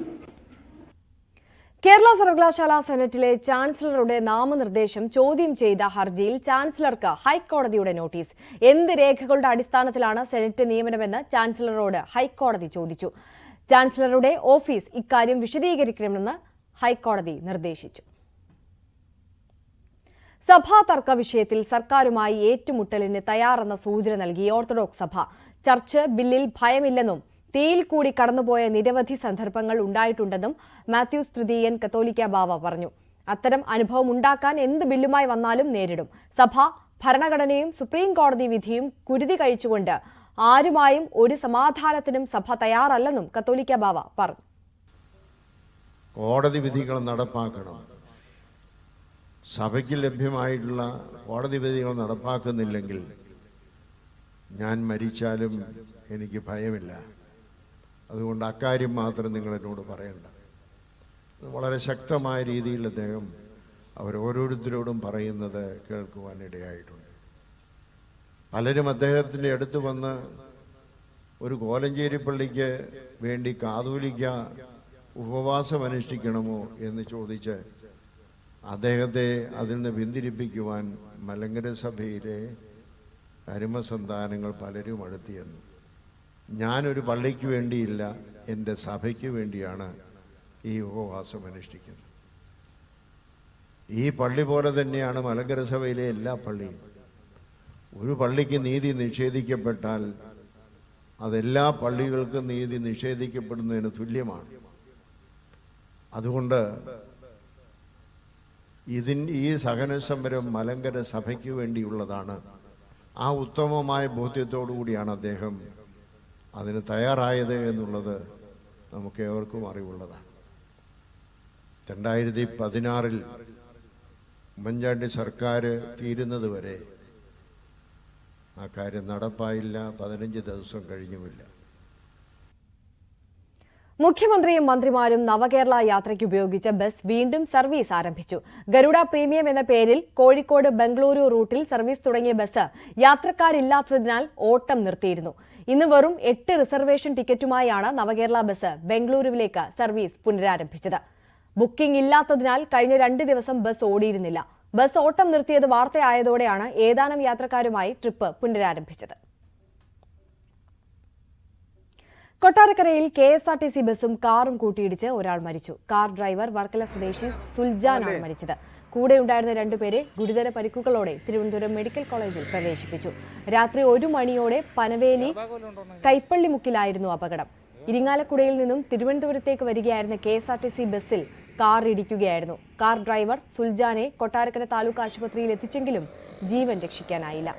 കേരള സർവകലാശാല സെനറ്റിലെ ചാൻസലറുടെ നാമനിർദ്ദേശം ചോദ്യം ചെയ്ത ഹർജിയിൽ ചാൻസലർക്ക് ഹൈക്കോടതിയുടെ നോട്ടീസ്. എന്ത് രേഖകളുടെ അടിസ്ഥാനത്തിലാണ് സെനറ്റ് നിയമനമെന്ന് ചാൻസലറോട് ഹൈക്കോടതി ചോദിച്ചു. ചാൻസലറുടെ ഓഫീസ് ഇക്കാര്യം വിശദീകരിക്കണമെന്ന് ഹൈക്കോടതി നിർദ്ദേശിച്ചു. സഭാ തർക്ക വിഷയത്തിൽ സർക്കാരുമായി ഏറ്റുമുട്ടലിന് തയ്യാറെന്ന സൂചന നൽകി ഓർത്തഡോക്സ് സഭ. ചർച്ച് ബില്ലിൽ ഭയമില്ലെന്നും തീയിൽ കൂടി കടന്നുപോയ നിരവധി സന്ദർഭങ്ങൾ ഉണ്ടായിട്ടുണ്ടെന്നും മാത്യൂസ് തൃതീയൻ കത്തോലിക്ക ബാവ പറഞ്ഞു. അത്തരം അനുഭവം ഉണ്ടാക്കാൻ എന്ത് ബില്ലുമായി വന്നാലും നേരിടും. സഭ ഭരണഘടനയും സുപ്രീം കോടതി വിധിയും കുരുതി കഴിച്ചുകൊണ്ട് ആരുമായും ഒരു സമാധാനത്തിനും സഭ തയ്യാറല്ലെന്നും കത്തോലിക്ക ബാവ പറഞ്ഞു. കോടതി വിധികൾ നടപ്പാക്കണം. സഭയ്ക്ക് ലഭ്യമായിട്ടുള്ള കോടതി വിധികൾ നടപ്പാക്കുന്നില്ലെങ്കിൽ ഞാൻ മരിച്ചാലും എനിക്ക് ഭയമില്ല. അതുകൊണ്ട് അക്കാര്യം മാത്രം നിങ്ങൾ എന്നോട് പറയണ്ട. വളരെ ശക്തമായ രീതിയിൽ അദ്ദേഹം അവരോരോരുത്തരോടും പറയുന്നത് കേൾക്കുവാനിടയായിട്ടുണ്ട്. പലരും അദ്ദേഹത്തിൻ്റെ അടുത്ത് വന്ന് ഒരു കോലഞ്ചേരി പള്ളിക്ക് വേണ്ടി കാതോലിക്ക ഉപവാസം അനുഷ്ഠിക്കണമോ എന്ന് ചോദിച്ച് അദ്ദേഹത്തെ അതിൽ നിന്ന് പിന്തിരിപ്പിക്കുവാൻ മലങ്കര സഭയിലെ അരുമസന്താനങ്ങൾ പലരും അടുത്തിയെന്നു. ഞാനൊരു പള്ളിക്ക് വേണ്ടിയില്ല, എൻ്റെ സഭയ്ക്ക് വേണ്ടിയാണ് ഈ ഉപവാസം അനുഷ്ഠിക്കുന്നത്. ഈ പള്ളി പോലെ തന്നെയാണ് മലങ്കര സഭയിലെ എല്ലാ പള്ളിയും. ഒരു പള്ളിക്ക് നീതി നിഷേധിക്കപ്പെട്ടാൽ അതെല്ലാ പള്ളികൾക്കും നീതി നിഷേധിക്കപ്പെടുന്നതിന് തുല്യമാണ്. അതുകൊണ്ട് ഈ സഹനസമരം മലങ്കര സഭയ്ക്ക് വേണ്ടിയുള്ളതാണ്. ആ ഉത്തമമായ ബോധ്യത്തോടു കൂടിയാണ് അദ്ദേഹം അതിന് തയ്യാറായത് എന്നുള്ളത് നമുക്ക് ഏവർക്കും അറിവുള്ളതാണ്. 2016 ഉമ്മൻചാണ്ടി സർക്കാർ തീരുന്നത് വരെ ആ കാര്യം നടപ്പായില്ല. 15 ദിവസം കഴിഞ്ഞുമില്ല. മുഖ്യമന്ത്രിയും മന്ത്രിമാരും നവകേരള യാത്രയ്ക്ക് ഉപയോഗിച്ച ബസ് വീണ്ടും സർവീസ് ആരംഭിച്ചു. ഗരുഡ പ്രീമിയം എന്ന പേരിൽ കോഴിക്കോട് ബംഗളൂരു റൂട്ടിൽ സർവീസ് തുടങ്ങിയ ബസ് യാത്രക്കാരില്ലാത്തതിനാൽ ഓട്ടം നിർത്തിയിരുന്നു. ഇന്ന് വെറും 8 റിസർവേഷൻ ടിക്കറ്റുമായാണ് നവകേരള ബസ് ബംഗളൂരുവിലേക്ക് സർവീസ് പുനരാരംഭിച്ചത്. ബുക്കിംഗ് ഇല്ലാത്തതിനാൽ കഴിഞ്ഞ 2 ദിവസം ബസ് ഓടിയിരുന്നില്ല. ബസ് ഓട്ടം നിർത്തിയത് വാർത്തയായതോടെയാണ് ഏതാനും യാത്രക്കാരുമായി ട്രിപ്പ് പുനരാരംഭിച്ചത്. കൊട്ടാരക്കരയിൽ KSRTC ബസും കാറും കൂട്ടിയിടിച്ച് ഒരാൾ മരിച്ചു. കാർ ഡ്രൈവർ വർക്കല സ്വദേശി സുൽജാനാണ് മരിച്ചത്. കൂടെയുണ്ടായിരുന്ന 2 പേരെ ഗുരുതര പരിക്കുകളോടെ തിരുവനന്തപുരം മെഡിക്കൽ കോളേജിൽ പ്രവേശിപ്പിച്ചു. രാത്രി 1 മണിയോടെ പനവേലി കൈപ്പള്ളിമുക്കിലായിരുന്നു അപകടം. ഇരിങ്ങാലക്കുടയിൽ നിന്നും തിരുവനന്തപുരത്തേക്ക് വരികയായിരുന്ന KSRTC ബസ്സിൽ കാർ ഇടിക്കുകയായിരുന്നു. കാർ ഡ്രൈവർ സുൽജാനെ കൊട്ടാരക്കര താലൂക്ക് ആശുപത്രിയിൽ എത്തിച്ചെങ്കിലും ജീവൻ രക്ഷിക്കാനായില്ല.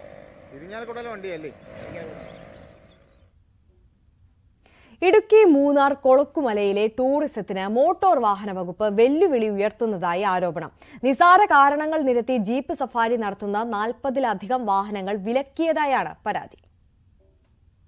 ഇടുക്കി മൂന്നാർ കൊളുക്കുമലയിലെ ടൂറിസത്തിന് മോട്ടോർ വാഹന വകുപ്പ് വെല്ലുവിളി ഉയർത്തുന്നതായി ആരോപണം. നിസാര കാരണങ്ങൾ നിരത്തി ജീപ്പ് സഫാരി നടത്തുന്ന 40-ലധികം വാഹനങ്ങൾ വിലക്കിയതായാണ് പരാതി.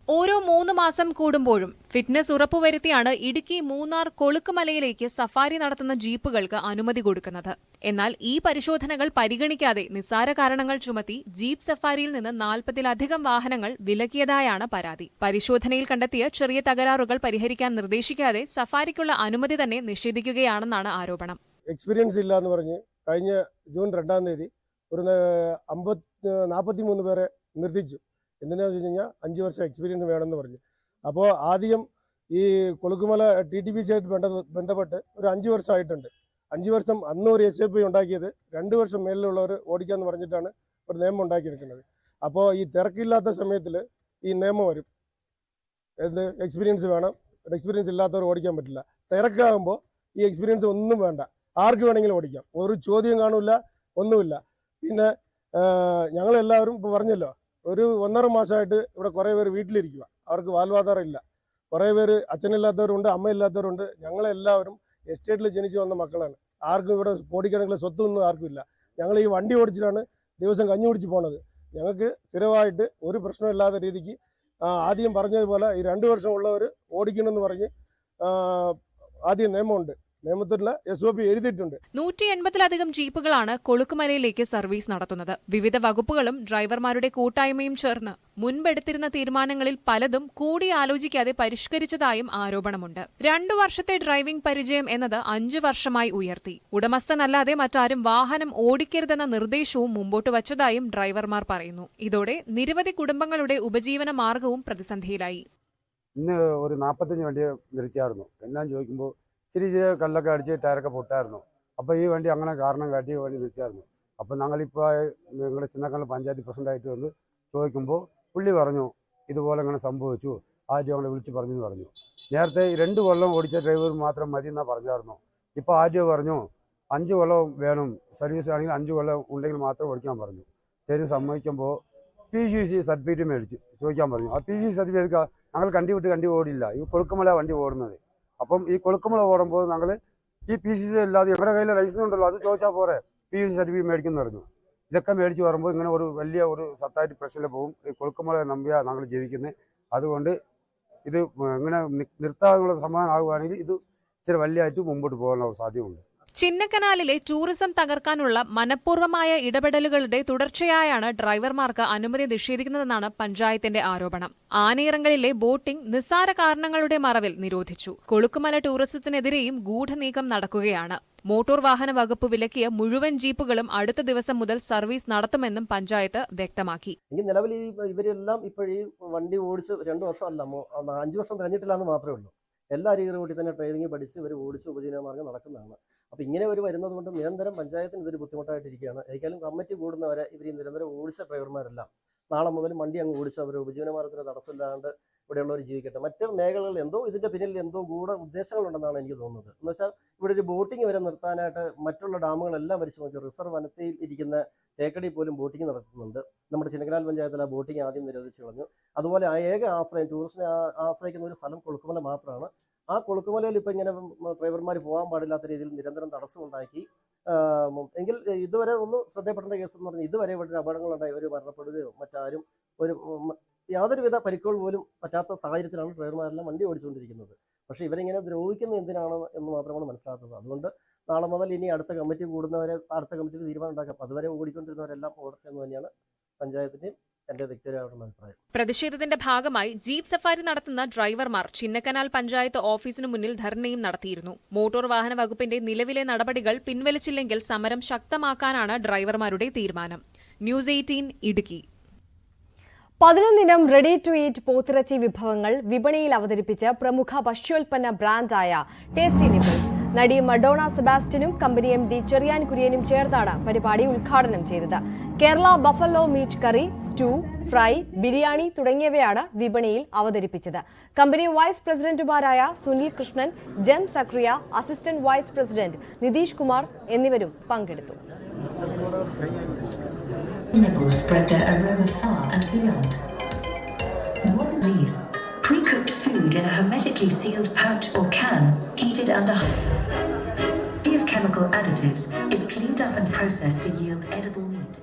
ഓരോ 3 മാസം കൂടുമ്പോഴും ഫിറ്റ്നസ് ഉറപ്പുവരുത്തിയാണ് ഇടുക്കി മൂന്നാർ കൊളുക്കുമലയിലേക്ക് സഫാരി നടത്തുന്ന ജീപ്പുകൾക്ക് അനുമതി കൊടുക്കുന്നത്. എന്നാൽ ഈ പരിശോധനകൾ പരിഗണിക്കാതെ നിസ്സാര കാരണങ്ങൾ ചുമത്തി ജീപ്പ് സഫാരിയിൽ നിന്ന് 40-ലധികം വാഹനങ്ങൾ വിലക്കിയതായാണ് പരാതി. പരിശോധനയിൽ കണ്ടെത്തിയ ചെറിയ തകരാറുകൾ പരിഹരിക്കാൻ നിർദ്ദേശിക്കാതെ സഫാരിക്കുള്ള അനുമതി തന്നെ നിഷേധിക്കുകയാണെന്നാണ് ആരോപണം. എക്സ്പീരിയൻസ് ഇല്ല എന്ന് പറഞ്ഞ് കഴിഞ്ഞ ജൂൺ 2-ാം തീയതി ഒരു 43 പേരെ നിർത്തിച്ചു. എന്തിനാണെന്ന് വെച്ച് കഴിഞ്ഞാൽ 5 വർഷം എക്സ്പീരിയൻസ് വേണമെന്ന് പറഞ്ഞു. അപ്പോൾ ആദ്യം ഈ കൊളുക്കുമല TTPC ആയിട്ട് ബന്ധപ്പെട്ട് ഒരു 5 വർഷമായിട്ടുണ്ട്. 5 വർഷം അന്ന് ഒരു SAP ഉണ്ടാക്കിയത് 2 വർഷം മേലിലുള്ളവർ ഓടിക്കാമെന്ന് പറഞ്ഞിട്ടാണ് ഒരു നിയമം ഉണ്ടാക്കിയെടുക്കുന്നത്. അപ്പോൾ ഈ തിരക്കില്ലാത്ത സമയത്തിൽ ഈ നിയമം വരും, എന്ത് എക്സ്പീരിയൻസ് വേണം, എക്സ്പീരിയൻസ് ഇല്ലാത്തവർ ഓടിക്കാൻ പറ്റില്ല. തിരക്കാകുമ്പോൾ ഈ എക്സ്പീരിയൻസ് ഒന്നും വേണ്ട, ആർക്ക് വേണമെങ്കിലും ഓടിക്കാം, ഒരു ചോദ്യം കാണില്ല, ഒന്നുമില്ല. പിന്നെ ഞങ്ങളെല്ലാവരും ഇപ്പോൾ പറഞ്ഞല്ലോ, ഒരു 1.5 മാസമായിട്ട് ഇവിടെ കുറേ പേര് വീട്ടിലിരിക്കുക, അവർക്ക് വാൽവാധാരം ഇല്ല. കുറേ പേര് അച്ഛനില്ലാത്തവരുണ്ട്, അമ്മയില്ലാത്തവരുണ്ട്. ഞങ്ങളെല്ലാവരും എസ്റ്റേറ്റിൽ ജനിച്ചു വന്ന മക്കളാണ്. ആർക്കും ഇവിടെ കോടിക്കണക്കിന് സ്വത്തൊന്നും ആർക്കും ഇല്ല. ഞങ്ങൾ ഈ വണ്ടി ഓടിച്ചിട്ടാണ് ദിവസം കഞ്ഞി കുടിച്ച് പോണത്. ഞങ്ങൾക്ക് സ്ഥിരമായിട്ട് ഒരു പ്രശ്നമില്ലാത്ത രീതിക്ക് ആദ്യം പറഞ്ഞതുപോലെ ഈ 2 വർഷം ഉള്ളവർ ഓടിക്കണമെന്ന് പറഞ്ഞ് ആദ്യം നിയമമുണ്ട്, നിയമത്തിലുള്ള SOP എഴുതിയിട്ടുണ്ട്. 180-ലധികം ജീപ്പുകളാണ് കൊളുക്കുമലയിലേക്ക് സർവീസ് നടത്തുന്നത്. വിവിധ വകുപ്പുകളും ഡ്രൈവർമാരുടെ കൂട്ടായ്മയും ചേർന്ന് മുൻപെടുത്തിരുന്ന തീരുമാനങ്ങളിൽ പലതും കൂടിയാലോചിക്കാതെ പരിഷ്കരിച്ചതായും ആരോപണമുണ്ട്. 2 വർഷത്തെ ഡ്രൈവിംഗ് പരിചയം എന്നത് 5 വർഷമായി ഉയർത്തി. ഉടമസ്ഥനല്ലാതെ മറ്റാരും വാഹനം ഓടിക്കരുതെന്ന നിർദ്ദേശവും മുമ്പോട്ട് വച്ചതായും ഡ്രൈവർമാർ പറയുന്നു. ഇതോടെ നിരവധി കുടുംബങ്ങളുടെ ഉപജീവന മാർഗവും പ്രതിസന്ധിയിലായി. ഇന്ന് ഒരു 45 വണ്ടി നിർത്തിയായിരുന്നു. എന്നാന്ന് ചോദിക്കുമ്പോൾ ഇച്ചിരി കല്ലൊക്കെ അടിച്ച് ടയറൊക്കെ പൊട്ടായിരുന്നു. അപ്പോൾ ഈ വണ്ടി അങ്ങനെ കാരണം കാട്ടി വണ്ടി നിർത്തിയായിരുന്നു. അപ്പോൾ ഞങ്ങളിപ്പോൾ നിങ്ങളുടെ ചിന്നക്കൽ പഞ്ചായത്ത് പ്രസിഡൻ്റായിട്ട് വന്ന് ചോദിക്കുമ്പോൾ പുള്ളി പറഞ്ഞു ഇതുപോലെ ഇങ്ങനെ സംഭവിച്ചു, ആദ്യം ഞങ്ങളെ വിളിച്ച് പറഞ്ഞു പറഞ്ഞു. നേരത്തെ 2 കൊല്ലം ഓടിച്ച ഡ്രൈവർ മാത്രം മതി എന്നാണ് പറഞ്ഞായിരുന്നു. ഇപ്പോൾ ആദ്യം പറഞ്ഞു 5 കൊല്ലം വേണം, സർവീസ് ആണെങ്കിൽ 5 കൊല്ലം ഉണ്ടെങ്കിൽ മാത്രം ഓടിക്കാൻ പറഞ്ഞു. ശരി സമ്മതിക്കുമ്പോൾ PCC സർട്ടിഫിക്കറ്റ് മേടിച്ച് ചോദിക്കാൻ പറഞ്ഞു. ആ PCC സർട്ടിഫിക്കറ്റ് ഞങ്ങൾ കണ്ടി ഓടില്ല, ഈ കൊളുക്കുമല വണ്ടി ഓടുന്നത്. അപ്പം ഈ കൊളുക്കുമല ഓടുമ്പോൾ ഞങ്ങൾ ഈ PCC ഇല്ലാതെ ഞങ്ങളുടെ കയ്യിൽ ലൈസൻസ് ഉണ്ടല്ലോ, അത് ചോദിച്ചാൽ പോരെ, PCC സർട്ടിഫിക്കറ്റ് മേടിക്കുന്നു പറഞ്ഞു. ഇതൊക്കെ മേടിച്ച് വരുമ്പോൾ ഇങ്ങനെ ഒരു വലിയ ഒരു സത്തായിട്ട് പ്രശ്നത്തിൽ പോകും. ഈ കൊളുക്കുമല നമ്പിയാണ് ഞങ്ങൾ ജീവിക്കുന്നത്. അതുകൊണ്ട് ഇത് ഇങ്ങനെ നിർത്താനുള്ള സമാധാനം ആകുകയാണെങ്കിൽ ഇത് ഇച്ചിരി വലിയതായിട്ട് മുമ്പോട്ട് പോകാനുള്ള സാധ്യതയുണ്ട്. ചിന്നക്കനാലിലെ ടൂറിസം തകർക്കാനുള്ള മനഃപൂർവ്വമായ ഇടപെടലുകളുടെ തുടർച്ചയായാണ് ഡ്രൈവർമാർക്ക് അനുമതി നിഷേധിക്കുന്നതെന്നാണ് പഞ്ചായത്തിന്റെ ആരോപണം. ആനയിറങ്കലിലെ ബോട്ടിംഗ് നിസ്സാര കാരണങ്ങളുടെ മറവിൽ നിരോധിച്ചു. കൊളുക്കുമല ടൂറിസത്തിനെതിരെയും ഗൂഢനീക്കം നടക്കുകയാണ്. മോട്ടോർ വാഹന വകുപ്പ് വിലക്കിയ മുഴുവൻ ജീപ്പുകളും അടുത്ത ദിവസം മുതൽ സർവീസ് നടത്തുമെന്നും പഞ്ചായത്ത് വ്യക്തമാക്കി. നിലവിൽ ഇവരെല്ലാം ഇപ്പോഴീ വണ്ടി ഓടിച്ച് 2 വർഷമല്ല, 5 വർഷം കഴിഞ്ഞിട്ടില്ല എന്ന് മാത്രമേ ഉള്ളൂ. എല്ലാവരും ഈ റൂട്ടിൽ തന്നെ ഡ്രൈവിംഗ് പഠിച്ച് ഇവർ ഓടിച്ച് ഉപജീവനമാർഗ്ഗം നടക്കുന്നതാണ്. അപ്പോൾ ഇങ്ങനെ ഒരു വരുന്നത് കൊണ്ട് നിരന്തരം പഞ്ചായത്തിന് ഇതൊരു ബുദ്ധിമുട്ടായിട്ടിരിക്കുകയാണ്. ഏതായാലും കമ്മിറ്റി കൂടുന്നവരെ ഇവർ ഈ നിരന്തരം ഓടിച്ച ഡ്രൈവർമാരെല്ലാം നാളെ മുതൽ വണ്ടി അങ്ങ് ഓടിച്ച് അവർ ഉപജീവനമാർഗ്ഗത്തിന് തടസ്സമില്ലാണ്ട് ഇവിടെയുള്ളവർ ജീവിക്കട്ടെ. മറ്റ് മേഖലകളിൽ എന്തോ ഇതിൻ്റെ പിന്നിൽ എന്തോ ഗൂഢ ഉദ്ദേശങ്ങളുണ്ടെന്നാണ് എനിക്ക് തോന്നുന്നത്. എന്ന് വെച്ചാൽ ഇവിടെ ഒരു ബോട്ടിംഗ് വരെ നിർത്താനായിട്ട് മറ്റുള്ള ഡാമുകളെല്ലാം വരിച്ചു നോക്കി. റിസർവ് വനത്തിൽ ഇരിക്കുന്ന തേക്കടി പോലും ബോട്ടിംഗ് നടത്തുന്നുണ്ട്. നമ്മുടെ ചിന്നക്കനാൽ പഞ്ചായത്തിൽ ആ ബോട്ടിംഗ് ആദ്യം നിരോധിച്ചു കളഞ്ഞു. അതുപോലെ ആ ഏക ആശ്രയം ടൂറിസ്റ്റിനെ ആശ്രയിക്കുന്ന ഒരു സ്ഥലം കൊളുക്കുമല മാത്രമാണ്. ആ കൊളുക്കുമലയിൽ ഇപ്പോൾ ഇങ്ങനെ ഡ്രൈവർമാർ പോകാൻ പാടില്ലാത്ത രീതിയിൽ നിരന്തരം തടസ്സമുണ്ടാക്കി. എങ്കിൽ ഇതുവരെ ഒന്ന് ശ്രദ്ധയപ്പെടേണ്ട കേസ് എന്ന് പറഞ്ഞാൽ ഇതുവരെ ഇവിടെ അപകടങ്ങളുണ്ടായി ഒരു മരണപ്പെടുകയോ മറ്റാരും ഒരു യാതൊരുവിധ പരിക്കുകൾ പോലും പറ്റാത്ത സാഹചര്യത്തിലാണ് ഡ്രൈവർമാരെല്ലാം വണ്ടി ഓടിച്ചുകൊണ്ടിരിക്കുന്നത്. പക്ഷേ ഇവരിങ്ങനെ ദ്രോഹിക്കുന്നത് എന്തിനാണ് എന്ന് മാത്രമാണ് മനസ്സിലാക്കുന്നത്. അതുകൊണ്ട് നാളെ മുതൽ ഇനി അടുത്ത കമ്മിറ്റി കൂടുന്നവരെ അടുത്ത കമ്മിറ്റിയിൽ തീരുമാനം ഉണ്ടാക്കാം. അതുവരെ ഓടിക്കൊണ്ടിരുന്നവരെല്ലാം ഓടട്ടെ എന്ന് തന്നെയാണ് പഞ്ചായത്തിൻ്റെയും എൻ്റെ വ്യക്തിപരമായിട്ടുള്ള അഭിപ്രായം. പ്രതിഷേധത്തിന്റെ ഭാഗമായി ജീപ്പ് സഫാരി നടത്തുന്ന ഡ്രൈവർമാർ ചിന്നക്കനാൽ പഞ്ചായത്ത് ഓഫീസിനു മുന്നിൽ ധർണയും നടത്തിയിരുന്നു. മോട്ടോർ വാഹന വകുപ്പിന്റെ നിലവിലെ നടപടികൾ പിൻവലിച്ചില്ലെങ്കിൽ സമരം ശക്തമാക്കാനാണ് ഡ്രൈവർമാരുടെ തീരുമാനം. News 18 Idukki. 11 ready to eat പോത്തിറച്ചി വിഭവങ്ങൾ വിപണിയിൽ അവതരിപ്പിച്ച് പ്രമുഖ ഭക്ഷ്യോൽപ്പന്ന ബ്രാൻഡായ ടേസ്റ്റി നിപ്പിൾസ്. നടി മഡോണ സെബാസ്റ്റ്യനും കമ്പനി MD ചെറിയാൻ കുര്യനും ചേർത്താണ് പരിപാടി ഉദ്ഘാടനം ചെയ്തത്. Kerala buffalo meat curry, stew, fry, biryani തുടങ്ങിയവയാണ് വിപണിയിൽ അവതരിപ്പിച്ചത്. കമ്പനി വൈസ് പ്രസിഡന്റുമാരായ Sunil Krishnan, Jem Zakriya, assistant vice president Nitish Kumar എന്നിവരും പങ്കെടുത്തു. Nibbles spread their aroma far and beyond. More than these, pre-cooked food in a hermetically sealed pouch or can, heated under free of chemical additives, is cleaned up and processed to yield edible meat.